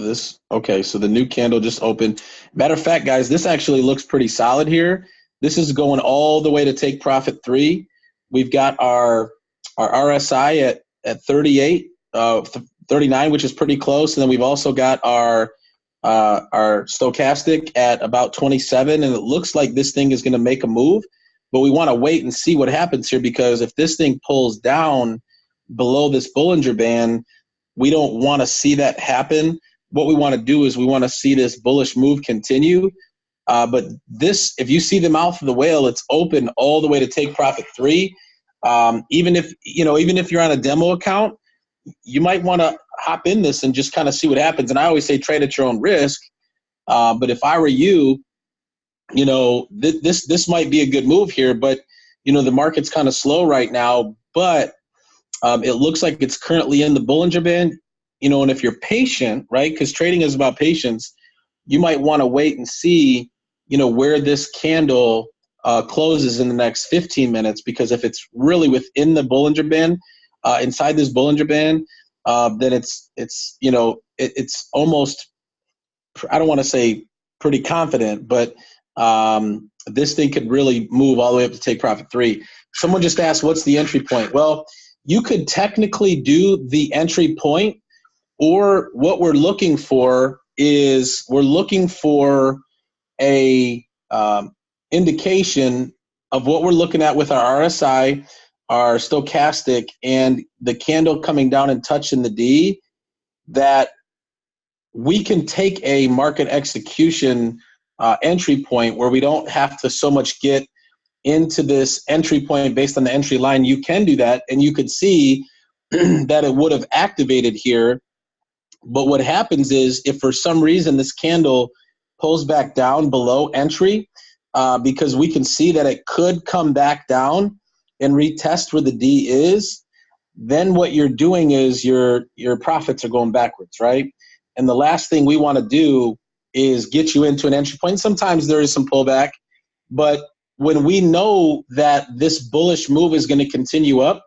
the new candle just opened. Matter of fact, guys, this actually looks pretty solid here. This is going all the way to take profit 3. We've got our RSI at 38, 39, which is pretty close. And then we've also got our stochastic at about 27. And it looks like this thing is going to make a move. But we want to wait and see what happens here, because if this thing pulls down below this Bollinger Band, we don't want to see that happen. What we want to do is we want to see this bullish move continue. But this, if you see the mouth of the whale, it's open all the way to take profit 3. Even if you're on a demo account, you might want to hop in this and just kind of see what happens. And I always say trade at your own risk. But if I were you, this might be a good move here. But the market's kind of slow right now. But it looks like it's currently in the Bollinger Band, and if you're patient, right, because trading is about patience, you might want to wait and see, where this candle closes in the next 15 minutes, because if it's really within the Bollinger Band, inside this Bollinger Band, then it's almost, I don't want to say pretty confident, but this thing could really move all the way up to take profit 3. Someone just asked, what's the entry point? Well, you could technically do the entry point, or what we're looking for is we're looking for a indication of what we're looking at with our RSI, our stochastic, and the candle coming down and touching the D, that we can take a market execution entry point where we don't have to so much get into this entry point based on the entry line. You can do that, and you could see that it would have activated here. But what happens is, if for some reason this candle pulls back down below entry, because we can see that it could come back down and retest where the D is, then what you're doing is your profits are going backwards, right? And the last thing we want to do is get you into an entry point. Sometimes there is some pullback, but when we know that this bullish move is going to continue up,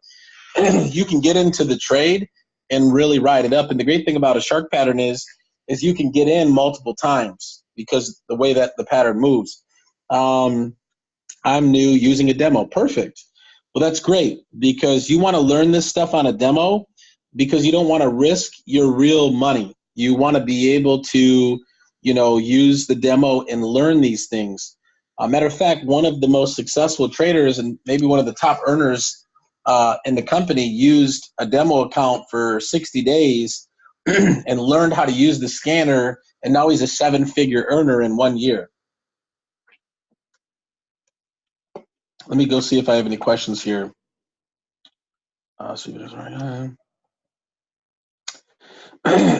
you can get into the trade and really ride it up. And the great thing about a shark pattern is you can get in multiple times because the way that the pattern moves. I'm new, using a demo. Perfect. Well, that's great because you want to learn this stuff on a demo because you don't want to risk your real money. You want to be able to, use the demo and learn these things. Matter of fact, one of the most successful traders and maybe one of the top earners in the company used a demo account for 60 days and learned how to use the scanner, and now he's a 7-figure earner in 1 year. Let me go see if I have any questions here.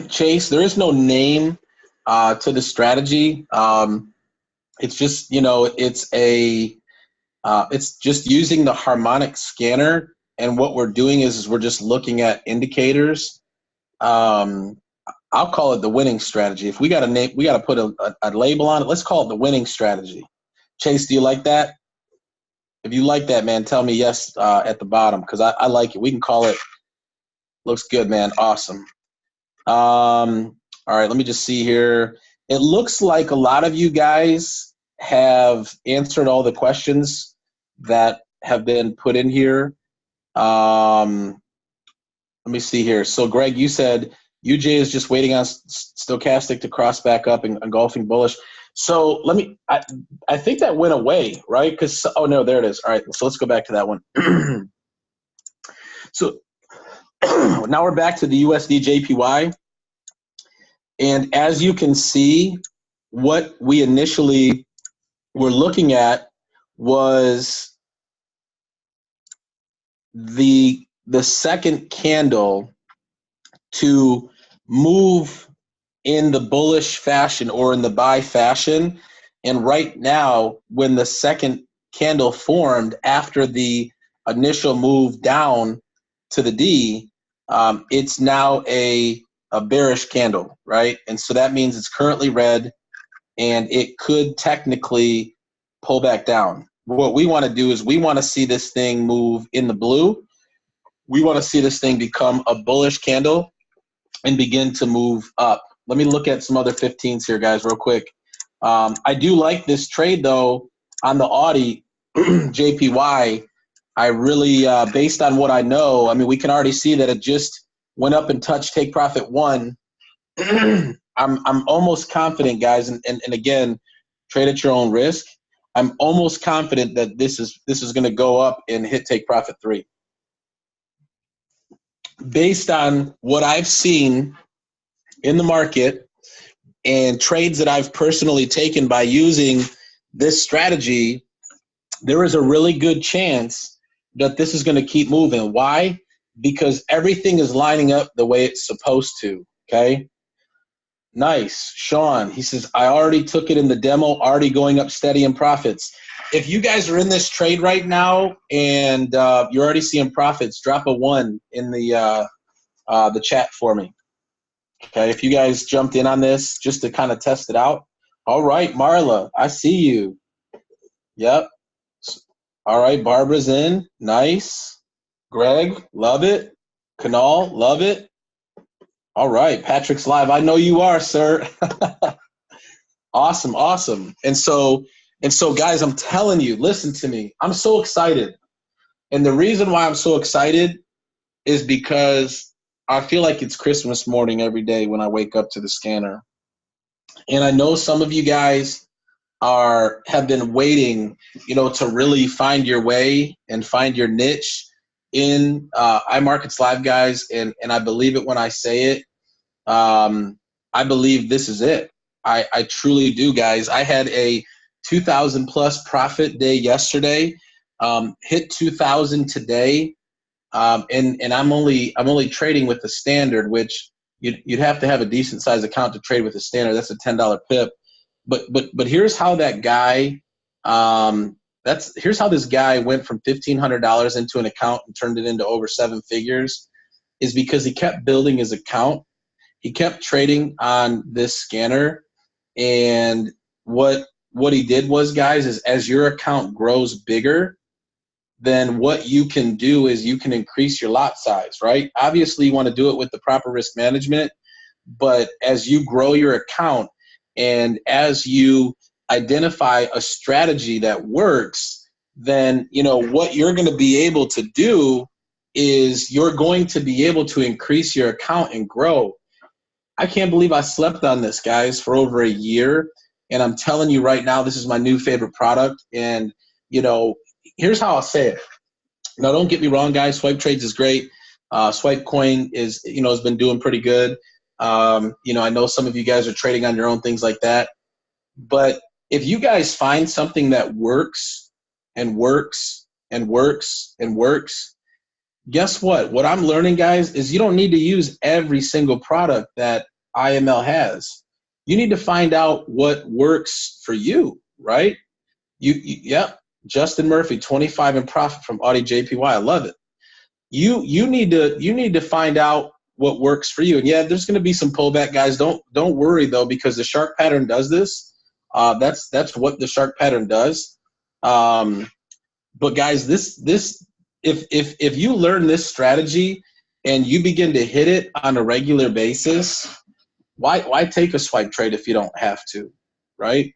Chase, there is no name to the strategy. It's just, it's just using the Harmonic scanner. And what we're doing is we're just looking at indicators. I'll call it the winning strategy. If we got a name, we got to put a label on it. Let's call it the winning strategy. Chase, do you like that? If you like that, man, tell me yes at the bottom because I like it. We can call it. Looks good, man. Awesome. All right, let me just see here. It looks like a lot of you guys have answered all the questions that have been put in here. Let me see here. So, Greg, you said UJ is just waiting on stochastic to cross back up and engulfing bullish. So I think that went away, right? Because, oh, no, there it is. All right, so let's go back to that one. So now we're back to the USD JPY. And as you can see, what we initially were looking at was the second candle to move in the bullish fashion or in the buy fashion. And right now, when the second candle formed after the initial move down to the D, it's now a bearish candle, right? And so that means it's currently red and it could technically pull back down. What we want to do is we want to see this thing move in the blue. We want to see this thing become a bullish candle and begin to move up. Let me look at some other 15s here, guys, real quick. I do like this trade, though, on the Audi JPY. I really, based on what I know, I mean, we can already see that it just went up and touched take profit 1. I'm almost confident, guys, and again, trade at your own risk. I'm almost confident that this is going to go up and hit take profit 3. Based on what I've seen in the market and trades that I've personally taken by using this strategy, there is a really good chance that this is going to keep moving. Why? Because everything is lining up the way it's supposed to, okay? Nice. Sean, he says, I already took it in the demo, already going up steady in profits. If you guys are in this trade right now and you're already seeing profits, drop a 1 in the chat for me. Okay, if you guys jumped in on this just to kind of test it out. All right, Marla, I see you. Yep. All right, Barbara's in. Nice. Greg, love it. Kanal, love it. All right, Patrick's live. I know you are, sir. Awesome, awesome. And so, guys, I'm telling you, listen to me. I'm so excited. And the reason why I'm so excited is because I feel like it's Christmas morning every day when I wake up to the scanner. And I know some of you guys have been waiting, to really find your way and find your niche in iMarkets Live, guys. And I believe it when I say it. I believe this is it. I truly do, guys. I had a 2,000 plus profit day yesterday, hit 2,000 today. And I'm only trading with the standard, which you'd have to have a decent size account to trade with the standard. That's a $10 pip. But here's how that guy, here's how this guy went from $1,500 into an account and turned it into over 7 figures, is because he kept building his account. He kept trading on this scanner, and what he did was, guys, is as your account grows bigger, then what you can do is you can increase your lot size, right? Obviously, you want to do it with the proper risk management, but as you grow your account and as you identify a strategy that works, then, you know, what you're going to be able to do is you're going to be able to increase your account and grow. I can't believe I slept on this, guys, for over a year. And I'm telling you right now, this is my new favorite product. And, you know, here's how I'll say it. Now, don't get me wrong, guys. Swipe Trades is great. Swipe Coin is, you know, has been doing pretty good. You know, I know some of you guys are trading on your own, things like that. But if you guys find something that works and works and works and works, guess what? What I'm learning, guys, is you don't need to use every single product that IML has. You need to find out what works for you, right? Yep. Justin Murphy, 25 in profit from Audi JPY. I love it. You need to find out what works for you. And yeah, there's going to be some pullback, guys. Don't worry though, because the shark pattern does this. That's what the shark pattern does. But guys, this if you learn this strategy and you begin to hit it on a regular basis, why take a swipe trade if you don't have to, right?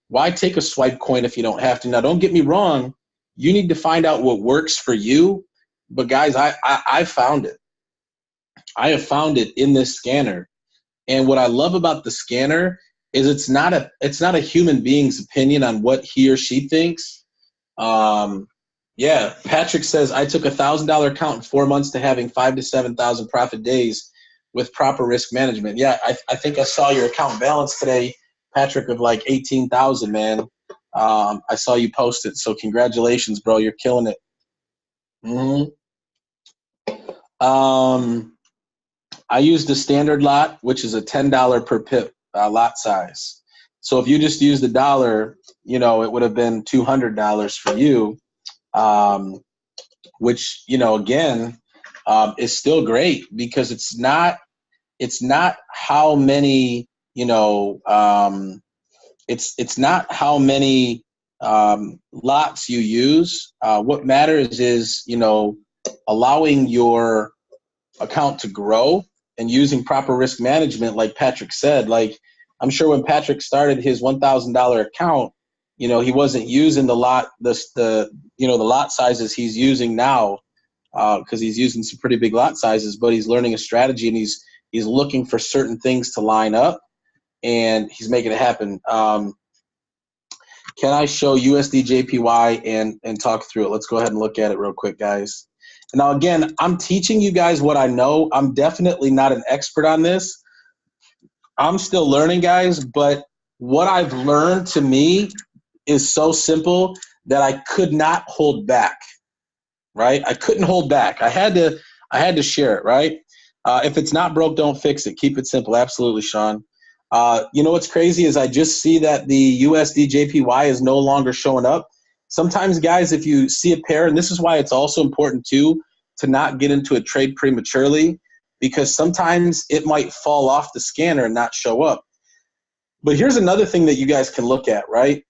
Why take a swipe coin if you don't have to? Now, don't get me wrong. You need to find out what works for you. But guys, I found it. I have found it in this scanner. And what I love about the scanner is it's not a human being's opinion on what he or she thinks. Yeah, Patrick says, I took $1,000 account in 4 months to having 5,000 to 7,000 profit days with proper risk management. Yeah, I think I saw your account balance today, Patrick, of like 18,000, man. I saw you post it, so congratulations, bro. You're killing it. I used the standard lot, which is a $10 per pip lot size. So if you just used $1, you know, it would have been $200 for you, which, you know, again, is still great because it's not how many, you know, it's not how many lots you use. What matters is, you know, allowing your account to grow and using proper risk management, like Patrick said. Like, I'm sure when Patrick started his $1,000 account, you know, he wasn't using the lot sizes he's using now, because he's using some pretty big lot sizes, but he's learning a strategy and he's looking for certain things to line up and he's making it happen. Can I show USD JPY and talk through it? Let's go ahead and look at it real quick, guys. Now, again, I'm teaching you guys what I know. I'm definitely not an expert on this. I'm still learning, guys, but what I've learned to me is so simple that I could not hold back, right? I couldn't hold back. I had to share it, right? If it's not broke, don't fix it. Keep it simple. Absolutely, Sean. You know what's crazy is I just see that the USD JPY is no longer showing up. Sometimes, guys, if you see a pair, and this is why it's also important, too, to not get into a trade prematurely, because sometimes it might fall off the scanner and not show up. But here's another thing that you guys can look at, right?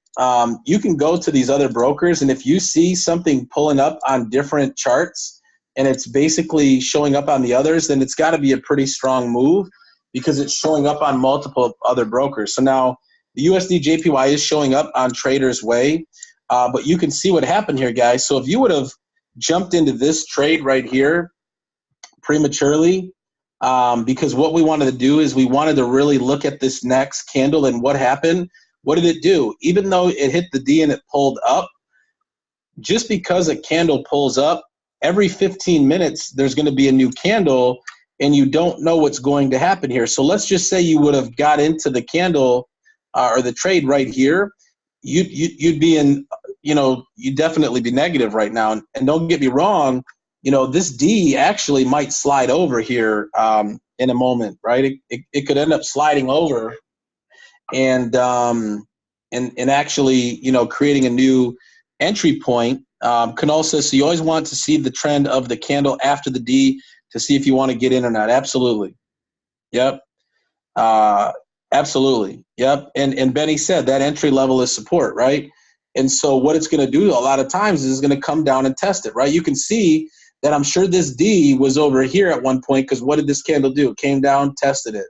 You can go to these other brokers, and if you see something pulling up on different charts and it's basically showing up on the others, then it's got to be a pretty strong move because it's showing up on multiple other brokers. So now the USD JPY is showing up on Trader's Way, but you can see what happened here, guys. So if you would have jumped into this trade right here prematurely, because what we wanted to do is we wanted to really look at this next candle and what happened. What did it do? Even though it hit the D and it pulled up, just because a candle pulls up, every 15 minutes there's going to be a new candle and you don't know what's going to happen here. So let's just say you would have got into the candle or the trade right here. You'd be in, you know, you'd definitely be negative right now. And don't get me wrong, you know, this D actually might slide over here in a moment, right? It could end up sliding over and actually, you know, creating a new entry point. Can also, so you always want to see the trend of the candle after the D to see if you want to get in or not. Absolutely. Yep. Absolutely. Yep. And Benny said that entry level is support, right? And so what it's going to do a lot of times is it's going to come down and test it, right? You can see that I'm sure this D was over here at one point because what did this candle do? It came down, tested it.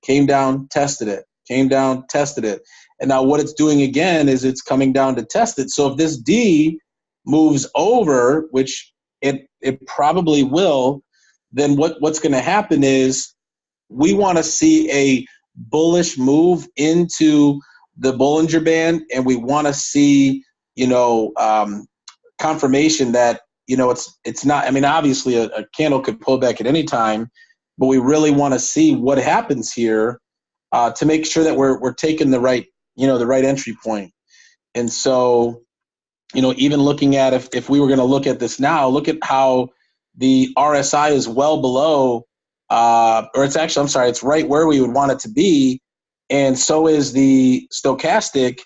Came down, tested it. Came down, tested it. And now what it's doing again is it's coming down to test it. So if this D moves over, which it probably will, then what's going to happen is we want to see a bullish move into the Bollinger Band, and we want to see, confirmation that, it's not, I mean, obviously a candle could pull back at any time, but we really want to see what happens here to make sure that we're taking the right, the right entry point. And so, even looking at if we were going to look at this now, look at how the RSI is well below, or it's actually, I'm sorry, it's right where we would want it to be. And so is the stochastic.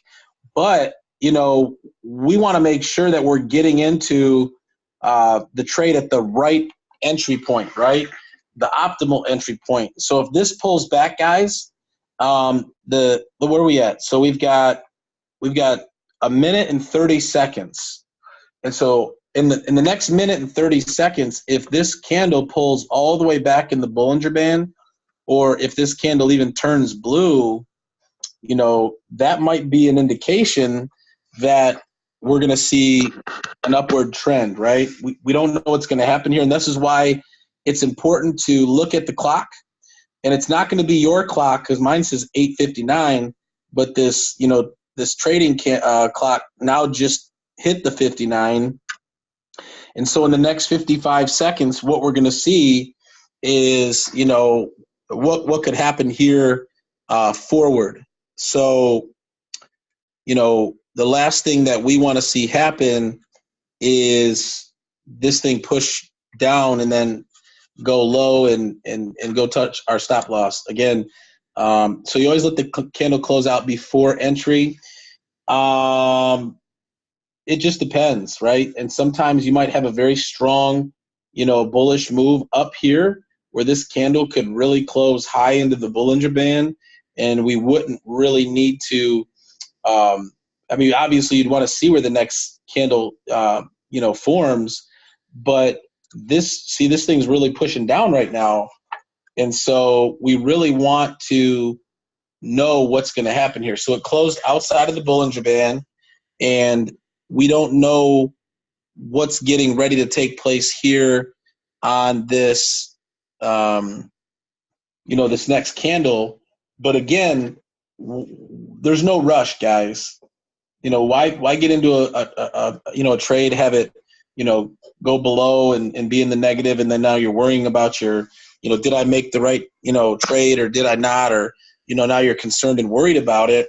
But, we want to make sure that we're getting into the trade at the right entry point, right? The optimal entry point. So if this pulls back, guys, where are we at? So we've got a minute and 30 seconds. And so in the next minute and 30 seconds, if this candle pulls all the way back in the Bollinger Band, or if this candle even turns blue, that might be an indication that we're going to see an upward trend, right? We don't know what's going to happen here. And this is why it's important to look at the clock. And it's not going to be your clock, because mine says 8:59, but this trading clock now just hit the 59. And so in the next 55 seconds, what we're going to see is, what could happen here forward. So, the last thing that we want to see happen is this thing push down and then go low and go touch our stop loss again. So you always let the candle close out before entry. It just depends, right? And sometimes you might have a very strong, bullish move up here where this candle could really close high into the Bollinger Band, and we wouldn't really need to. Obviously, you'd want to see where the next candle, forms, but this thing's really pushing down right now, and so we really want to know what's going to happen here. So it closed outside of the Bollinger Band, and we don't know what's getting ready to take place here on this, this next candle. But again, there's no rush, guys. Why get into a trade, have it, go below and be in the negative, and then now you're worrying about your, did I make the right, trade, or did I not, or, now you're concerned and worried about it.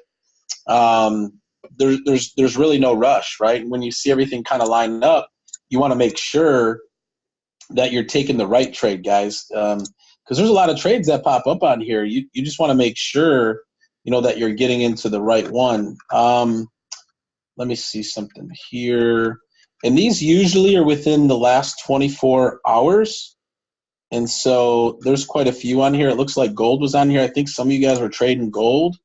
There's really no rush, right? When you see everything kind of line up, you want to make sure that you're taking the right trade, guys, because there's a lot of trades that pop up on here. You just want to make sure, that you're getting into the right one. Let me see something here. And these usually are within the last 24 hours. And so there's quite a few on here. It looks like gold was on here. I think some of you guys were trading gold.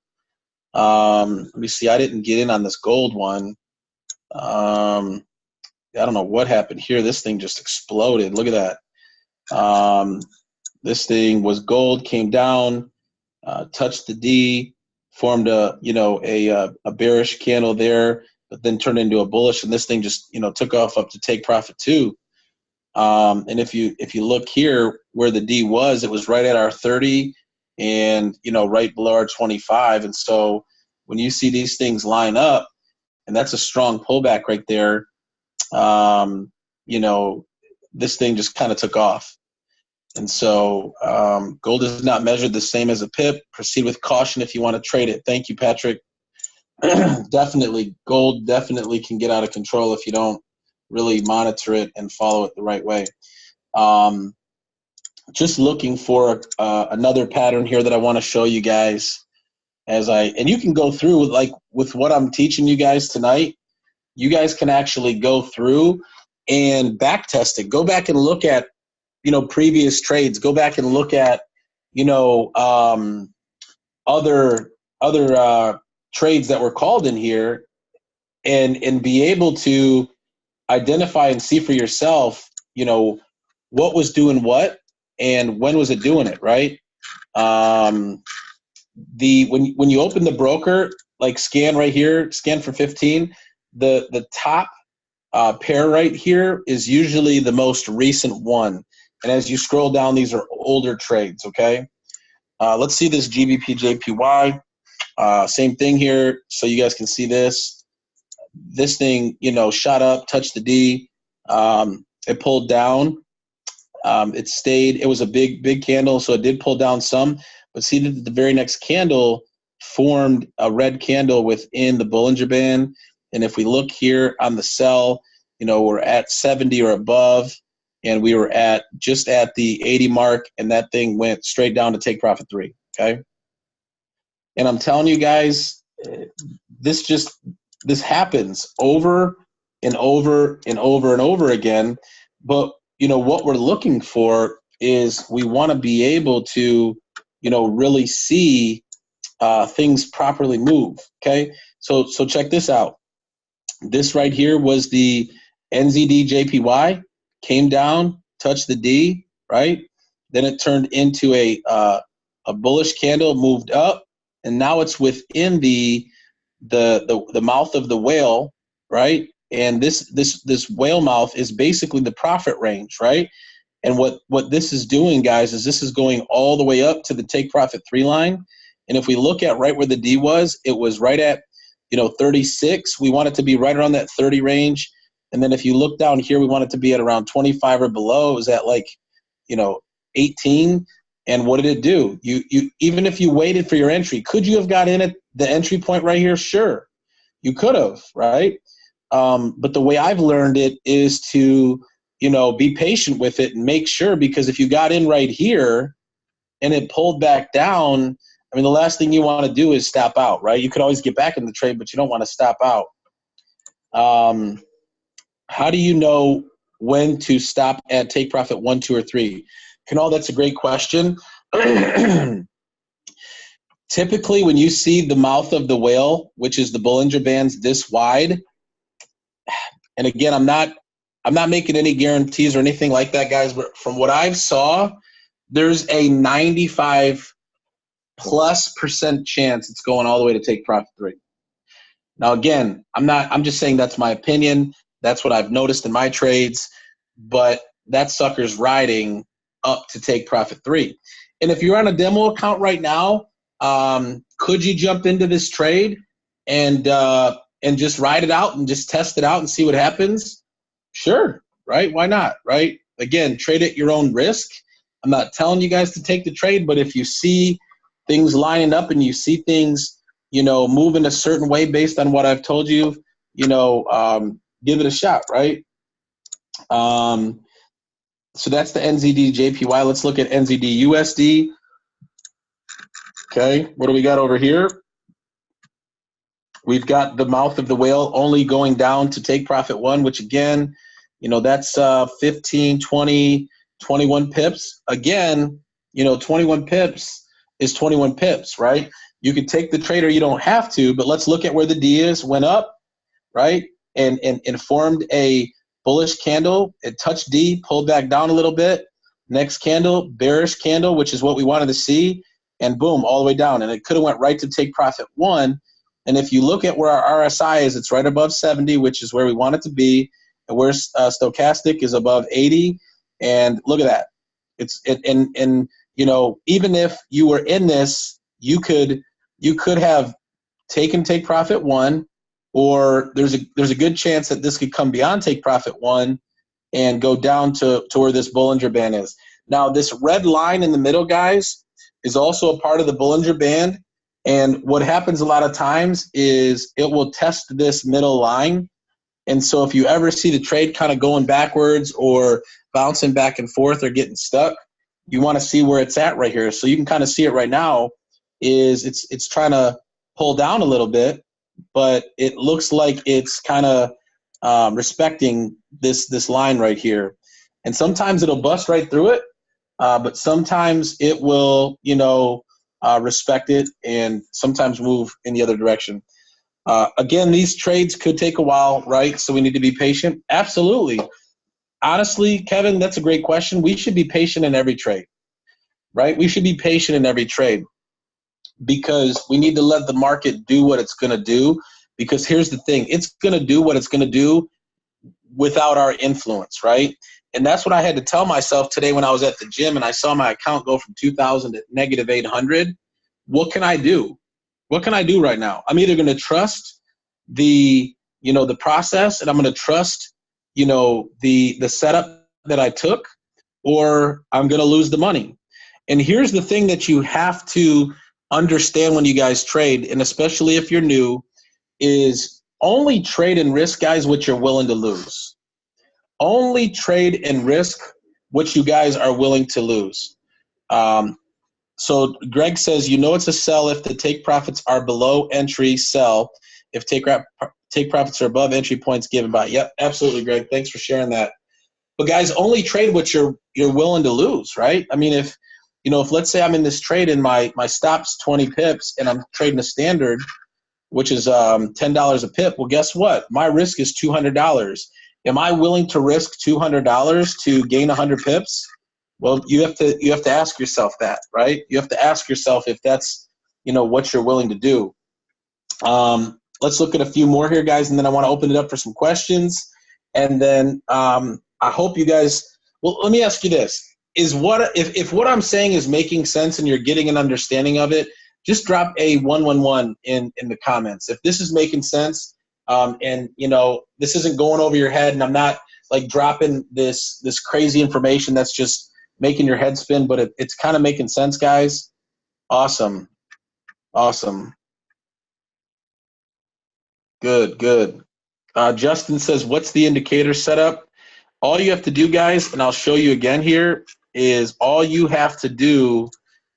Let me see. I didn't get in on this gold one. I don't know what happened here. This thing just exploded. Look at that. This thing was gold, came down, touched the D, formed a bearish candle there, but then turned into a bullish, and this thing just took off up to take profit too. And if you look here where the D was, it was right at our 30 and right below our 25. And so when you see these things line up, and that's a strong pullback right there, this thing just kind of took off. And so gold is not measured the same as a pip. Proceed with caution if you want to trade it. Thank you, Patrick. Definitely, gold definitely can get out of control if you don't really monitor it and follow it the right way. Just looking for another pattern here that I want to show you guys and you can go through with what I'm teaching you guys tonight. You guys can actually go through and back test it. Go back and look at previous trades. Go back and look at other trades that were called in here, and be able to identify and see for yourself, what was doing what and when was it doing it, right? When you open the broker, like scan right here, scan for 15, the top pair right here is usually the most recent one. And as you scroll down, these are older trades, okay? Let's see this GBP JPY. Same thing here, so you guys can see this. This thing, shot up, touched the D. It pulled down. It stayed. It was a big candle, so it did pull down some. But see, the very next candle formed a red candle within the Bollinger Band. And if we look here on the sell, we're at 70 or above, and we were just at the 80 mark, and that thing went straight down to take profit 3, okay? And I'm telling you guys, this happens over and over and over and over again. But, what we're looking for is we want to be able to, really see things properly move, okay? So check this out. This right here was the NZD JPY, came down, touched the D, right? Then it turned into a bullish candle, moved up, and now it's within the mouth of the whale, right? And this whale mouth is basically the profit range, right? And what this is doing, guys, is this is going all the way up to the take profit 3 line. And if we look at right where the D was, it was right at 36. We want it to be right around that 30 range. And then if you look down here, we want it to be at around 25 or below. It was at 18. And what did it do? You even if you waited for your entry, could you have got in at the entry point right here? Sure, you could have, right? But the way I've learned it is to be patient with it and make sure, because if you got in right here and it pulled back down, I mean, the last thing you want to do is stop out, right? You could always get back in the trade, but you don't want to stop out. How do you know when to stop at take profit 1, 2, or 3? Kunal, that's a great question. Typically, when you see the mouth of the whale, which is the Bollinger Bands this wide, and again, I'm not making any guarantees or anything like that, guys, but from what I've saw, there's a 95+% chance it's going all the way to take profit 3. Now, again, I'm just saying that's my opinion. That's what I've noticed in my trades, but that sucker's riding up to take profit 3. And if you're on a demo account right now, could you jump into this trade and just ride it out and just test it out and see what happens? Sure, right? Why not, right? Again, trade at your own risk. I'm not telling you guys to take the trade, but if you see things lining up and you see things, move in a certain way based on what I've told you, give it a shot, right? So that's the NZD JPY. Let's look at NZD USD. Okay, what do we got over here? We've got the mouth of the whale only going down to take profit 1, which again, that's 15, 20, 21 pips. Again, 21 pips is 21 pips, right? You could take the trade or you don't have to, but let's look at where the D is, went up, right? And formed a bullish candle. It touched D, pulled back down a little bit. Next candle, bearish candle, which is what we wanted to see, and boom, all the way down. And it could have went right to take profit 1. And if you look at where our RSI is, it's right above 70, which is where we want it to be. And where stochastic is above 80. And look at that. Even if you were in this, you could have taken take profit 1, or there's a good chance that this could come beyond take profit 1 and go down to where this Bollinger Band is. Now, this red line in the middle, guys, is also a part of the Bollinger Band. And what happens a lot of times is it will test this middle line. And so if you ever see the trade kind of going backwards or bouncing back and forth or getting stuck, you want to see where it's at right here. So you can kind of see it right now is it's trying to pull down a little bit, but it looks like it's kind of respecting this line right here. And sometimes it'll bust right through it, but sometimes it will, respect it and sometimes move in the other direction. Again, these trades could take a while, right? So we need to be patient. Absolutely. Honestly, Kevin, that's a great question. We should be patient in every trade, right? We should be patient in every trade because we need to let the market do what it's going to do. Because here's the thing. It's going to do what it's going to do without our influence, right? And that's what I had to tell myself today when I was at the gym and I saw my account go from 2,000 to negative 800. What can I do? What can I do right now? I'm either going to trust the process, and I'm going to trust, the setup that I took, or I'm going to lose the money. And here's the thing that you have to understand when you guys trade, and especially if you're new, is only trade and risk, guys, what you're willing to lose. Only trade and risk what you guys are willing to lose. So Greg says, it's a sell if the take profits are below entry, sell. If take profits are above entry points given by. Yep, absolutely, Greg. Thanks for sharing that. But guys, only trade what you're willing to lose, right? I mean, if let's say I'm in this trade and my stop's 20 pips and I'm trading a standard, which is $10 a pip. Well, guess what? My risk is $200. Am I willing to risk $200 to gain 100 pips? Well, you have to ask yourself that, right? You have to ask yourself if that's what you're willing to do. Let's look at a few more here, guys, and then I want to open it up for some questions. And then I hope you guys. Well, let me ask you this: if what I'm saying is making sense and you're getting an understanding of it, just drop a 111 in the comments. If this is making sense, and this isn't going over your head, and I'm not like dropping this crazy information that's just making your head spin, but it's kind of making sense, guys. Awesome. Good. Justin says, what's the indicator setup? All you have to do, guys, and I'll show you again here, is all you have to do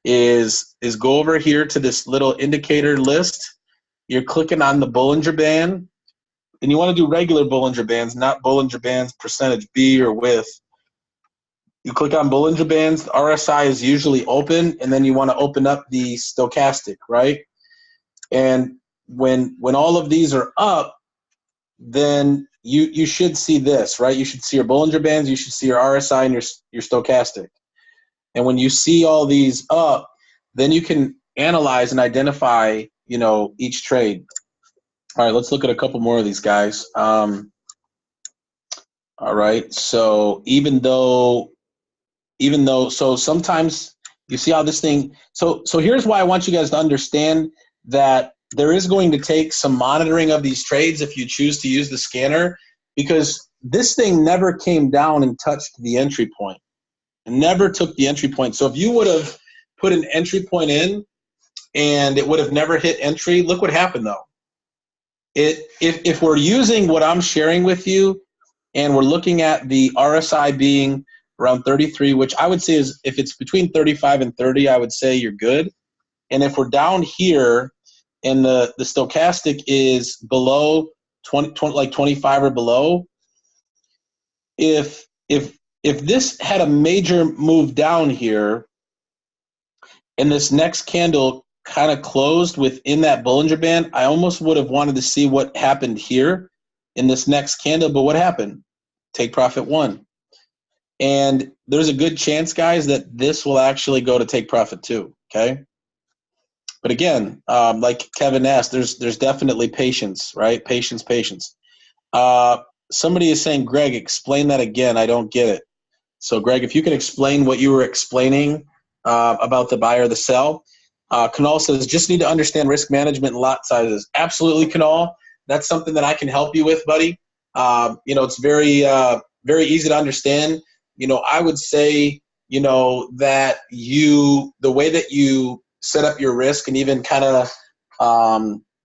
is go over here to this little indicator list. You're clicking on the Bollinger Band, and you want to do regular Bollinger Bands, not Bollinger Bands percentage B or with. You click on Bollinger Bands, the RSI is usually open, and then you want to open up the stochastic, right? And when all of these are up, then you should see this, right? You should see your Bollinger Bands, you should see your RSI and your stochastic. And when you see all these up, then you can analyze and identify, each trade. All right, let's look at a couple more of these guys. All right, so even though, so sometimes you see how this thing, so here's why I want you guys to understand that there is going to take some monitoring of these trades if you choose to use the scanner, because this thing never came down and touched the entry point. It never took the entry point. So if you would have put an entry point in and it would have never hit entry, look what happened though. If we're using what I'm sharing with you and we're looking at the RSI being around 33, which I would say is, if it's between 35 and 30, I would say you're good. And if we're down here and the stochastic is below 20, like 25 or below, if this had a major move down here and this next candle kind of closed within that Bollinger Band, I almost would have wanted to see what happened here in this next candle. But what happened? Take profit one. And there's a good chance, guys, that this will actually go to take profit two, okay? But again, like Kevin asked, there's definitely patience, right? Patience. Somebody is saying, Greg, explain that again. I don't get it. So, Greg, if you can explain what you were explaining about the buy or the sell. Kunal says, just need to understand risk management and lot sizes. Absolutely, Kunal. That's something that I can help you with, buddy. It's very easy to understand. I would say, that the way that you set up your risk, and even kind of,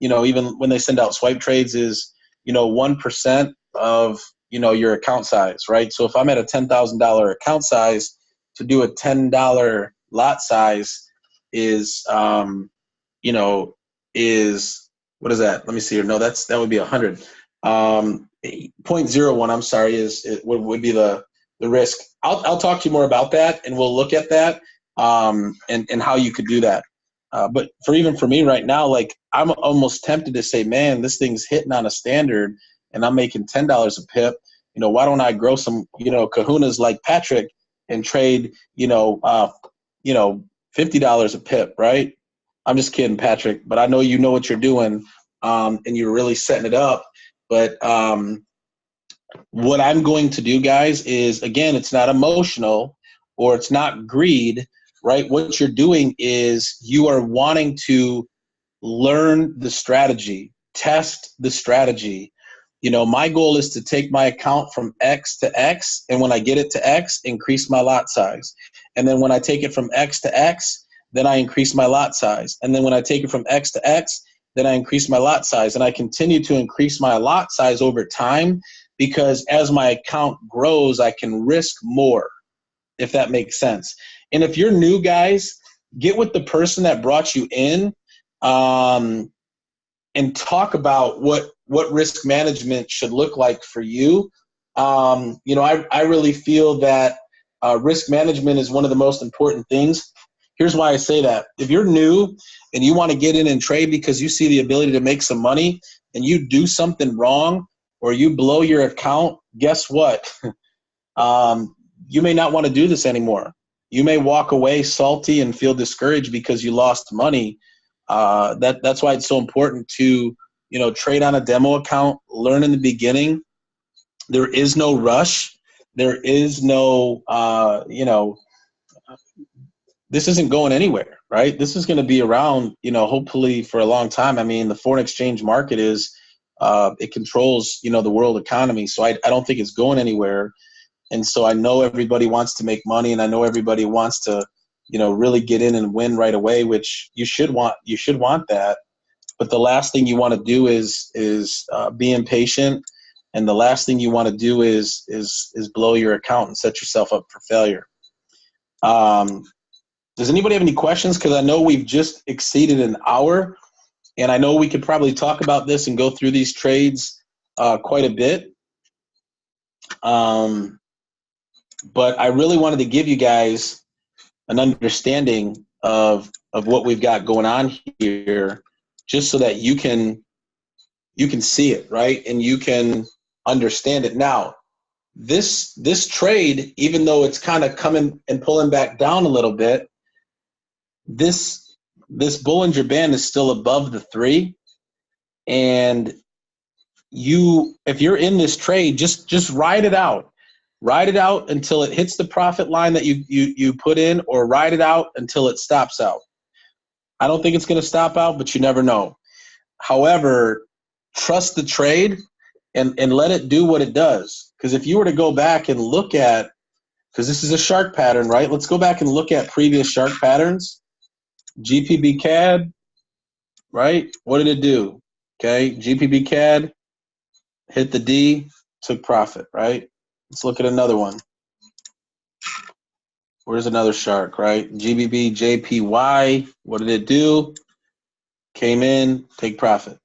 even when they send out swipe trades, is, 1% of, your account size, right? So if I'm at a $10,000 account size, to do a $10 lot size is, is, what is that? Let me see here. No, that would be 100. 0.01, I'm sorry, would be the risk. I'll talk to you more about that, and we'll look at that, and how you could do that. But for me right now, like, I'm almost tempted to say, man, this thing's hitting on a standard and I'm making $10 a pip. Why don't I grow some, kahunas like Patrick and trade, $50 a pip, right? I'm just kidding, Patrick, but I know you know what you're doing, and you're really setting it up. But what I'm going to do, guys, is, again, it's not emotional or it's not greed, right? What you're doing is you are wanting to learn the strategy, test the strategy. My goal is to take my account from X to X, and when I get it to X, increase my lot size. And then when I take it from X to X, then I increase my lot size. And then when I take it from X to X, then I increase my lot size. And I continue to increase my lot size over time because as my account grows, I can risk more, if that makes sense. And if you're new, guys, get with the person that brought you in, and talk about what risk management should look like for you. I really feel that risk management is one of the most important things. Here's why I say that. If you're new and you want to get in and trade because you see the ability to make some money and you do something wrong or you blow your account, guess what? You may not want to do this anymore. You may walk away salty and feel discouraged because you lost money. That's why it's so important to, trade on a demo account, learn in the beginning. There is no rush. There is no, this isn't going anywhere, right? This is going to be around, hopefully for a long time. I mean, the foreign exchange market it controls, the world economy. So I don't think it's going anywhere. And so I know everybody wants to make money, and I know everybody wants to, really get in and win right away, which you should want. You should want that. But the last thing you want to do is be impatient, and the last thing you want to do is blow your account and set yourself up for failure. Does anybody have any questions? Because I know we've just exceeded an hour, and I know we could probably talk about this and go through these trades quite a bit. But I really wanted to give you guys an understanding of what we've got going on here, just so that you can see it, right? And you can understand it. Now, this trade, even though it's kind of coming and pulling back down a little bit, this Bollinger Band is still above the 3. And if you're in this trade, just ride it out. Ride it out until it hits the profit line that you put in, or ride it out until it stops out. I don't think it's going to stop out, but you never know. However, trust the trade and let it do what it does. Because if you were to go back and look at, because this is a shark pattern, right? Let's go back and look at previous shark patterns. GPB CAD, right? What did it do? Okay, GPB CAD hit the D, took profit, right? Let's look at another one. Where's another shark, right? GBB JPY, what did it do? Came in, take profit.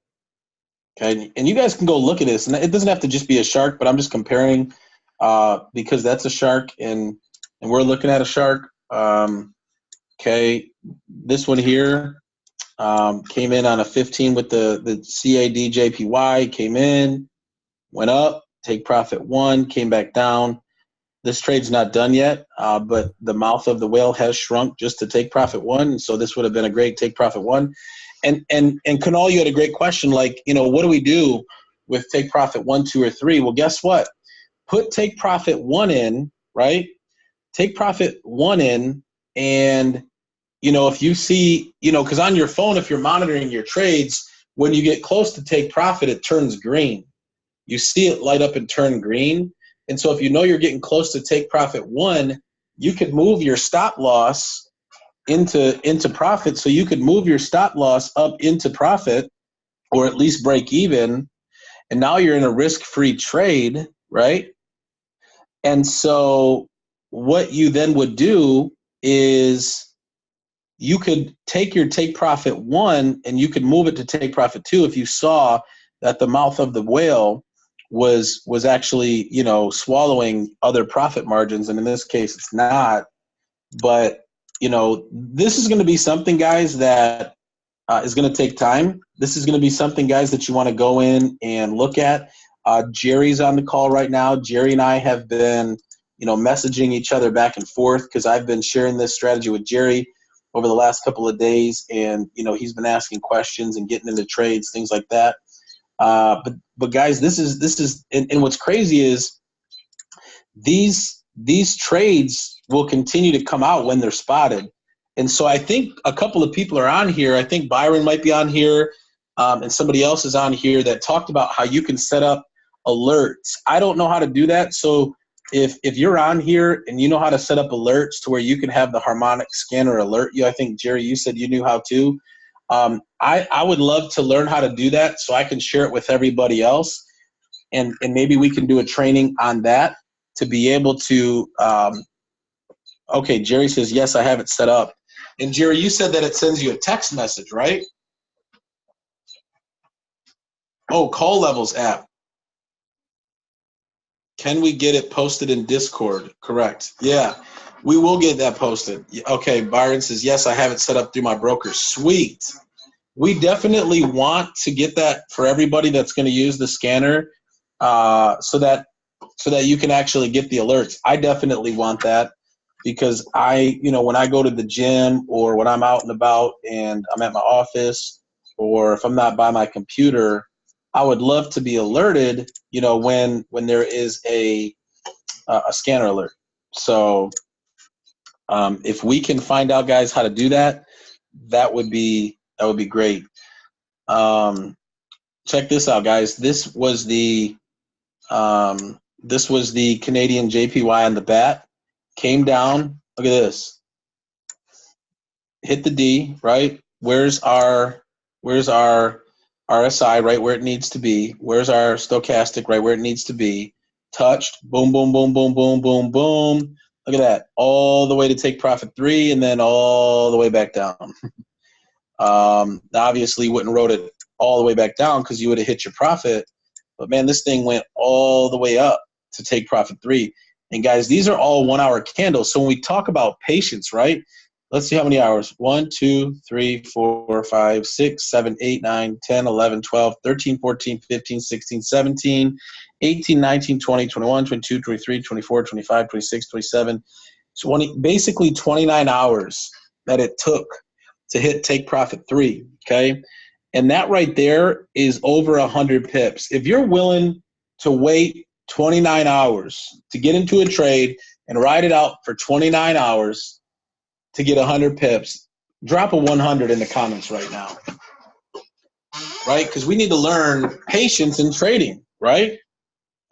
Okay, and you guys can go look at this, and it doesn't have to just be a shark, but I'm just comparing because that's a shark, and we're looking at a shark. Okay, this one here came in on a 15 with the CAD JPY, came in, went up, take profit 1, came back down. This trade's not done yet, but the mouth of the whale has shrunk just to take profit 1, so this would have been a great take profit 1. And Kunal, you had a great question, like, what do we do with take profit 1, 2, or 3? Well, guess what? Put take profit 1 in, right? Take profit 1 in, and if you see, because on your phone, if you're monitoring your trades, when you get close to take profit, it turns green. You see it light up and turn green. And so if you're getting close to take profit 1, you could move your stop loss into profit. So you could move your stop loss up into profit, or at least break even. And now you're in a risk-free trade, right? And so what you then would do is you could take your take profit 1 and you could move it to take profit 2 if you saw that the mouth of the whale was actually, swallowing other profit margins. And in this case, it's not. But, this is going to be something, guys, that is going to take time. This is going to be something, guys, that you want to go in and look at. Jerry's on the call right now. Jerry and I have been, messaging each other back and forth because I've been sharing this strategy with Jerry over the last couple of days. And, he's been asking questions and getting into trades, things like that. But guys, this is and what's crazy is these trades will continue to come out when they're spotted. And so I think a couple of people are on here. I think Byron might be on here, and somebody else is on here that talked about how you can set up alerts. I don't know how to do that. So if you're on here and you know how to set up alerts to where you can have the Harmonic scanner alert you, I think, Jerry, you said you knew how to. I would love to learn how to do that so I can share it with everybody else. And maybe we can do a training on that to be able to okay, Jerry says, yes, I have it set up. And Jerry, you said that it sends you a text message, right? Oh, Call Levels app. Can we get it posted in Discord? Correct. Yeah, we will get that posted. Okay, Byron says, yes, I have it set up through my broker. Sweet. We definitely want to get that for everybody that's going to use the scanner so that you can actually get the alerts. I definitely want that because when I go to the gym or when I'm out and about and I'm at my office or if I'm not by my computer, I would love to be alerted, when there is a scanner alert. So if we can find out, guys, how to do that, that would be great. Check this out, guys. This was the Canadian JPY on the bat. Came down. Look at this. Hit the D, right? Where's our RSI, right where it needs to be? Where's our stochastic, right where it needs to be? Touched. Boom, boom, boom, boom, boom, boom, boom. Look at that. All the way to take profit 3 and then all the way back down. Obviously wouldn't wrote it all the way back down because you would have hit your profit. But, man, this thing went all the way up to take profit 3. And, guys, these are all 1-hour candles. So when we talk about patience, right, let's see how many hours. 1, 2, 3, 4, 5, 6, 7, 8, 9, 10, 11, 12, 13, 14, 15, 16, 17, 18, 19, 20, 21, 22, 23, 24, 25, 26, 27, 20, basically 29 hours that it took to hit take profit 3, okay? And that right there is over 100 pips. If you're willing to wait 29 hours to get into a trade and ride it out for 29 hours to get 100 pips, drop a 100 in the comments right now, right? Because we need to learn patience in trading, right?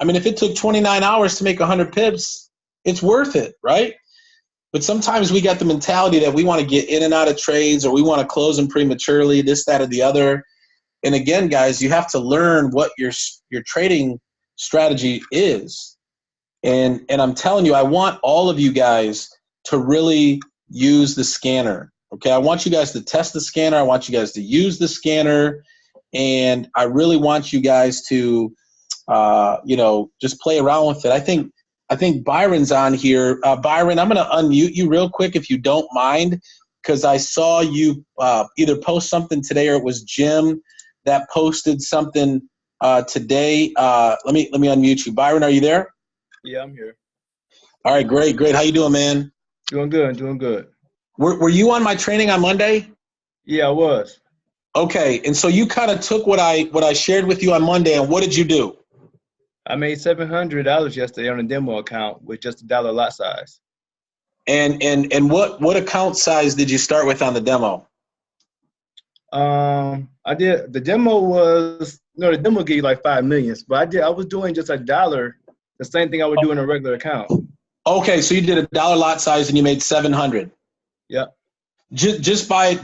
I mean, if it took 29 hours to make 100 pips, it's worth it, right? But sometimes we got the mentality that we want to get in and out of trades or we want to close them prematurely, this, that, or the other. And again, guys, you have to learn what your trading strategy is. And I'm telling you, I want all of you guys to really use the scanner. Okay, I want you guys to test the scanner. I want you guys to use the scanner. And I really want you guys to, just play around with it. I think Byron's on here. Byron, I'm going to unmute you real quick if you don't mind, because I saw you either post something today or it was Jim that posted something today. Let me unmute you. Byron, are you there? Yeah, I'm here. All right, great. How you doing, man? Doing good. Were you on my training on Monday? Yeah, I was. Okay, and so you kind of took what I shared with you on Monday, and what did you do? I made $700 yesterday on a demo account with just $1 lot size. And what account size did you start with on the demo? I did. The demo gave you like 5 million, but I was doing just $1, the same thing I would do in a regular account. Okay, so you did $1 lot size and you made 700. Yep. Just by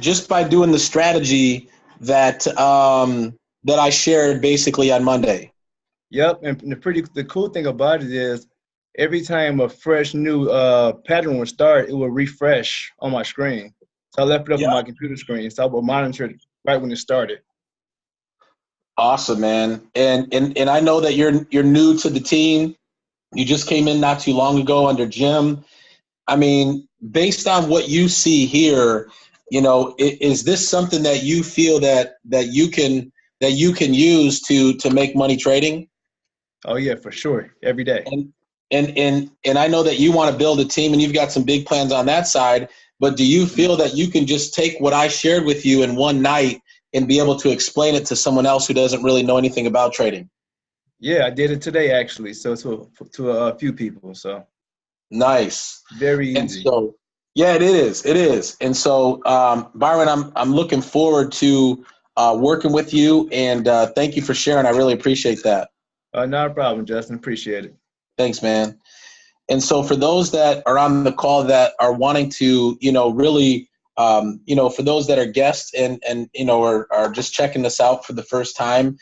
doing the strategy that I shared basically on Monday. Yep, and the cool thing about it is every time a fresh new pattern would start, it would refresh on my screen. So I left it up on my computer screen, so I would monitor it right when it started. Awesome, man. And I know that you're new to the team. You just came in not too long ago under Jim. I mean, based on what you see here, is this something that you feel that you can use to make money trading? Oh yeah, for sure, every day. And I know that you want to build a team and you've got some big plans on that side. But do you feel that you can just take what I shared with you in one night and be able to explain it to someone else who doesn't really know anything about trading? Yeah, I did it today actually. So to a few people. So Nice. very And easy. so, yeah, it is. It is. And so, Byron, I'm looking forward to working with you, and thank you for sharing. I really appreciate that. Not a problem, Justin. Appreciate it. Thanks, man. And so for those that are on the call that are wanting to, really, for those that are guests and are just checking this out for the first time,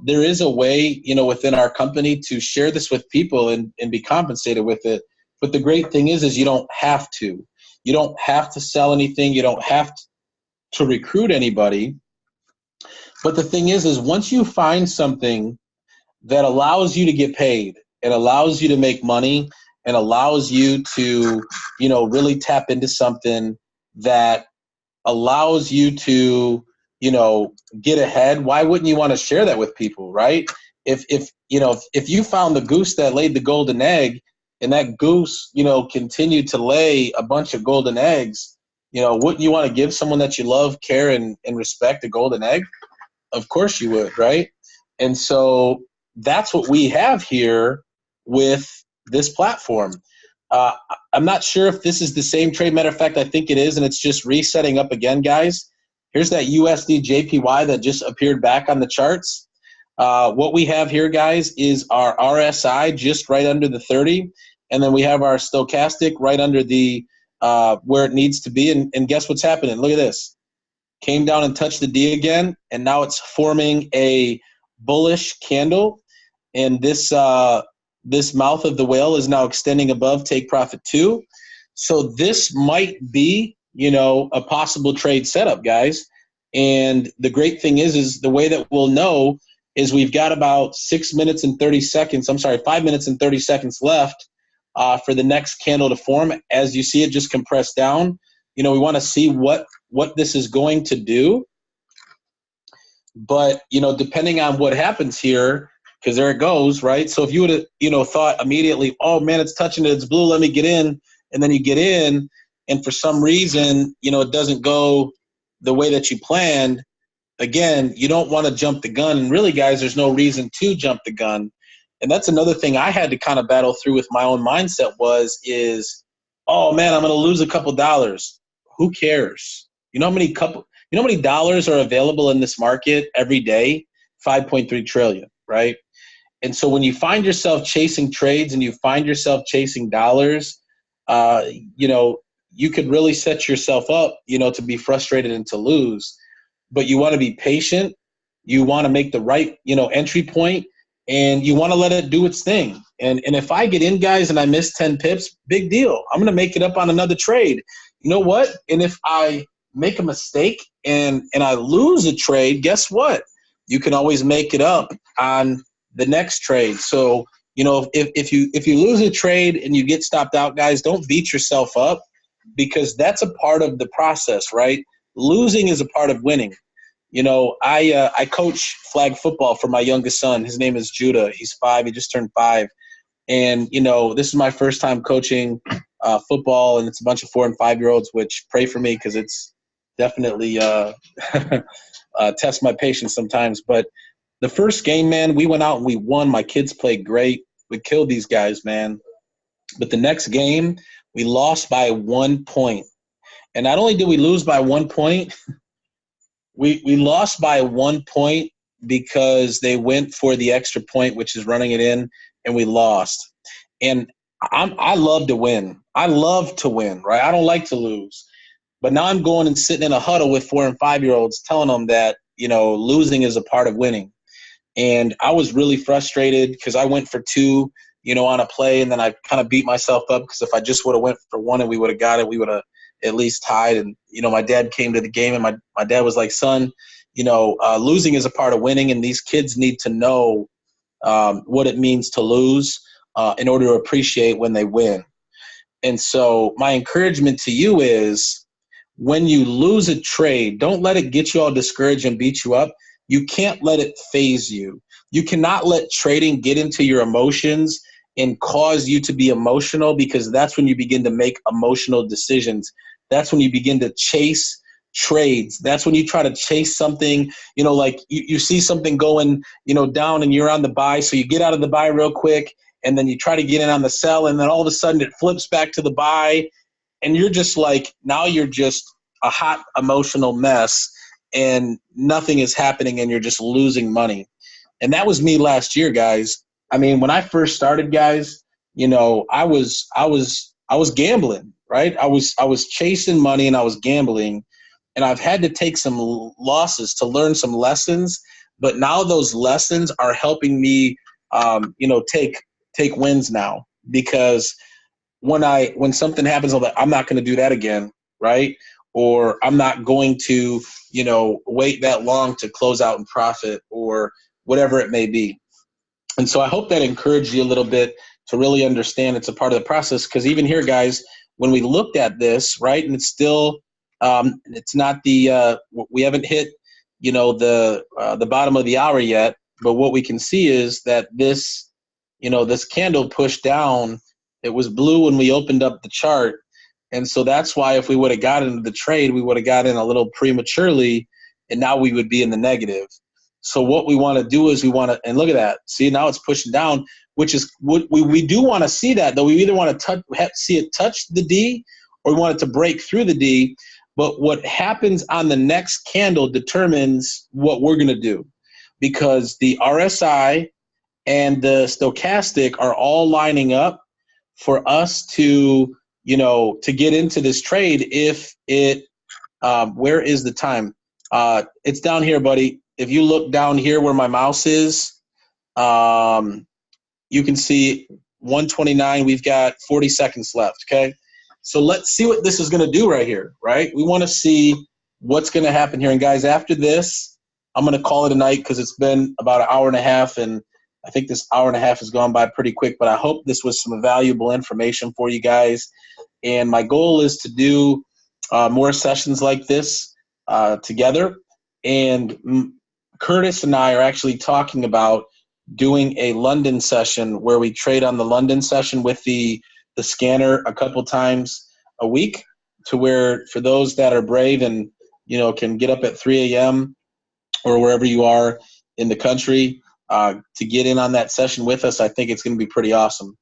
there is a way, within our company to share this with people and be compensated with it. But the great thing is you don't have to. You don't have to sell anything. You don't have to recruit anybody. But the thing is once you find something that allows you to get paid, it allows you to make money, and allows you to, really tap into something that allows you to, get ahead. Why wouldn't you want to share that with people, right? If you found the goose that laid the golden egg, and that goose, continued to lay a bunch of golden eggs, wouldn't you want to give someone that you love, care, and respect a golden egg? Of course you would, right? And so that's what we have here with this platform. I'm not sure if this is the same trade. Matter of fact, I think it is, and it's just resetting up again, guys. Here's that USD JPY that just appeared back on the charts. What we have here, guys, is our RSI just right under the 30, and then we have our stochastic right under the where it needs to be. And guess what's happening? Look at this. Came down and touched the D again, and now it's forming a bullish candle. And this this mouth of the whale is now extending above take profit 2. So this might be, a possible trade setup, guys. And the great thing is the way that we'll know is we've got about 5 minutes and 30 seconds left for the next candle to form. As you see it just compressed down, we want to see what this is going to do. But, depending on what happens here, because there it goes, right? So if you would have, thought immediately, oh, man, it's touching it, it's blue, let me get in, and then you get in, and for some reason, it doesn't go the way that you planned, again, you don't want to jump the gun. And really, guys, there's no reason to jump the gun. And that's another thing I had to kind of battle through with my own mindset is, oh, man, I'm going to lose a couple dollars. Who cares? You know how many dollars are available in this market every day? 5.3 trillion, right? And so when you find yourself chasing trades and you find yourself chasing dollars, you could really set yourself up, to be frustrated and to lose. But you want to be patient. You want to make the right, entry point, and you want to let it do its thing. And if I get in, guys, and I miss 10 pips, big deal. I'm going to make it up on another trade. You know what? And if I make a mistake and I lose a trade, guess what? You can always make it up on the next trade. So, if you lose a trade and you get stopped out, guys, don't beat yourself up, because that's a part of the process, right? Losing is a part of winning. I coach flag football for my youngest son. His name is Judah. He's 5. He just turned 5. And, this is my first time coaching football, and it's a bunch of 4- and 5-year-olds, which pray for me because it's definitely test my patience sometimes. But the first game, man, we went out and we won. My kids played great. We killed these guys, man. But the next game, we lost by 1 point. And not only did we lose by 1 point, we lost by 1 point because they went for the extra point, which is running it in, and we lost. And I love to win. I love to win, right? I don't like to lose. But now I'm going and sitting in a huddle with 4- and 5-year-olds telling them that, losing is a part of winning. And I was really frustrated because I went for 2, on a play, and then I kind of beat myself up because if I just would have went for 1 and we would have got it, we would have at least tied. And, my dad came to the game, and my dad was like, son, losing is a part of winning, and these kids need to know what it means to lose in order to appreciate when they win. And so my encouragement to you is when you lose a trade, don't let it get you all discouraged and beat you up. You can't let it phase you. You cannot let trading get into your emotions and cause you to be emotional, because that's when you begin to make emotional decisions. That's when you begin to chase trades. That's when you try to chase something, like you see something going, down and you're on the buy. So you get out of the buy real quick and then you try to get in on the sell. And then all of a sudden it flips back to the buy. And you're just like, now you're just a hot emotional mess and nothing is happening and you're just losing money. And that was me last year, guys. I mean, when I first started, guys, I was gambling, right? I was chasing money and I was gambling, and I've had to take some losses to learn some lessons. But now those lessons are helping me, take wins now, because when something happens, I'm not going to do that again, right? Or I'm not going to, wait that long to close out in profit or whatever it may be. And so I hope that encouraged you a little bit to really understand it's a part of the process. Because even here, guys, when we looked at this, right, and it's still, it's not we haven't hit, the bottom of the hour yet. But what we can see is that this candle pushed down. It was blue when we opened up the chart. And so that's why if we would have got into the trade, we would have got in a little prematurely, and now we would be in the negative. So what we want to do is and look at that. See, now it's pushing down, which is what we do want to see that, though. We either want to see it touch the D or we want it to break through the D. But what happens on the next candle determines what we're going to do, because the RSI and the stochastic are all lining up for us to get into this trade. If it, where is the time? It's down here, buddy. If you look down here where my mouse is, you can see 129. We've got 40 seconds left, okay? So let's see what this is going to do right here, right? We want to see what's going to happen here. And, guys, after this, I'm going to call it a night because it's been about an hour and a half, and I think this hour and a half has gone by pretty quick. But I hope this was some valuable information for you guys. And my goal is to do more sessions like this together. And Curtis and I are actually talking about doing a London session where we trade on the London session with the scanner a couple times a week, to where for those that are brave and can get up at 3 a.m. or wherever you are in the country to get in on that session with us. I think it's going to be pretty awesome.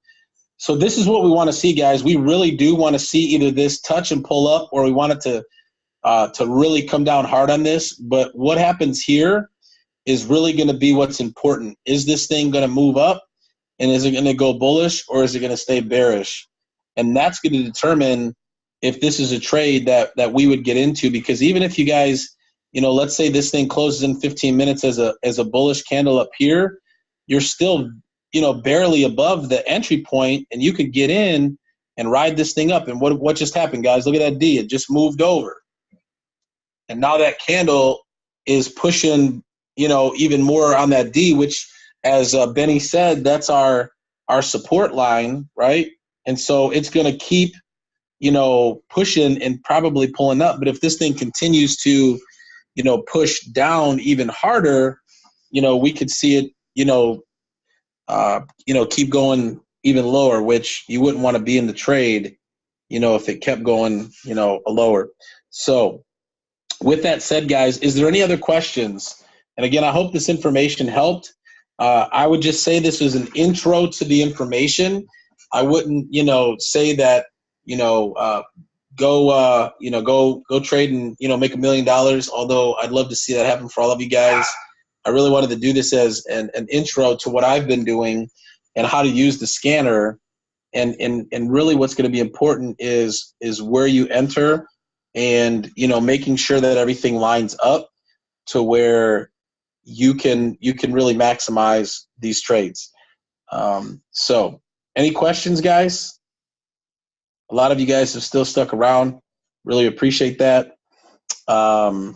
So this is what we want to see, guys. We really do want to see either this touch and pull up, or we want it to really come down hard on this. But what happens here is really going to be what's important. Is this thing going to move up, and is it going to go bullish, or is it going to stay bearish? And that's going to determine if this is a trade that we would get into. Because even if you guys, let's say this thing closes in 15 minutes as a bullish candle up here, you're still barely above the entry point, and you could get in and ride this thing up. And what just happened, guys? Look at that D. It just moved over. And now that candle is pushing, even more on that D, which, as Benny said, that's our support line, right? And so it's going to keep, pushing and probably pulling up. But if this thing continues to, push down even harder, we could see it, keep going even lower, which you wouldn't want to be in the trade, if it kept going, lower. So with that said, guys, is there any other questions? And again, I hope this information helped. I would just say this was an intro to the information. I wouldn't, say that, go trade and, make $1 million, although I'd love to see that happen for all of you guys. I really wanted to do this as an intro to what I've been doing and how to use the scanner. And really what's going to be important is where you enter and, making sure that everything lines up to where you can really maximize these trades. So any questions, guys? A lot of you guys have still stuck around. Really appreciate that. I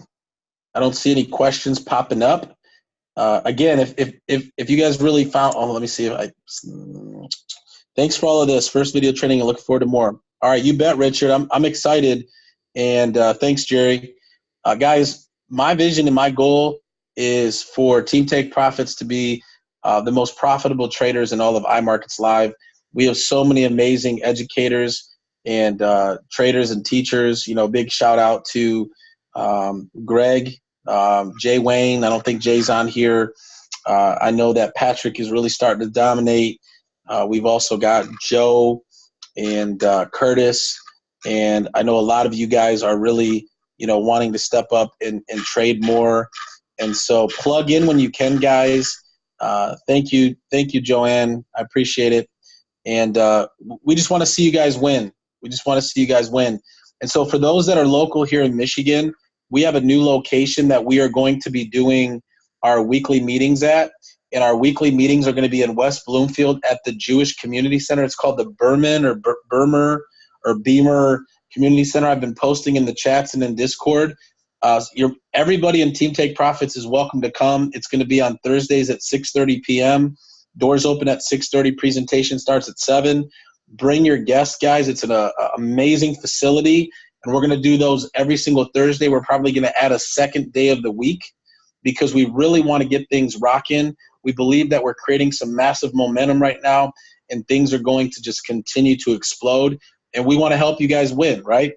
don't see any questions popping up. Again, if you guys really found, let me see if thanks for all of this. First video training, and look forward to more. All right, you bet, Richard. I'm excited. And thanks, Jerry. Guys, my vision and my goal is for Team Take Profits to be the most profitable traders in all of iMarkets Live. We have so many amazing educators and traders and teachers. Big shout out to Greg, Jay Wayne. I don't think Jay's on here. I know that Patrick is really starting to dominate. We've also got Joe and Curtis, and I know a lot of you guys are really, wanting to step up and trade more. And so plug in when you can, guys. Thank you, Joanne. I appreciate it. And we just want to see you guys win. And so for those that are local here in Michigan, we have a new location that we are going to be doing our weekly meetings at. And our weekly meetings are going to be in West Bloomfield at the Jewish Community Center. It's called the Beamer Community Center. I've been posting in the chats and in Discord. Everybody in Team Take Profits is welcome to come. It's going to be on Thursdays at 6:30 p.m. Doors open at 6:30. Presentation starts at 7. Bring your guests, guys. It's an amazing facility, and we're going to do those every single Thursday. We're probably going to add a second day of the week because we really want to get things rocking. We believe that we're creating some massive momentum right now, and things are going to just continue to explode, and we want to help you guys win, right?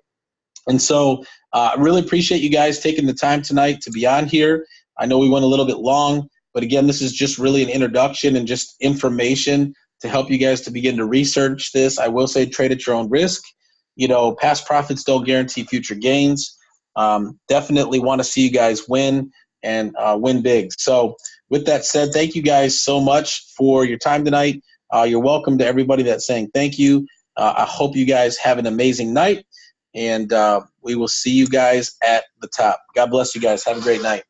And so I really appreciate you guys taking the time tonight to be on here. I know we went a little bit long, but again, this is just really an introduction and just information to help you guys to begin to research this. I will say trade at your own risk. Past profits don't guarantee future gains. Definitely want to see you guys win and win big. So with that said, thank you guys so much for your time tonight. You're welcome to everybody that's saying thank you. I hope you guys have an amazing night, and we will see you guys at the top. God bless you guys. Have a great night.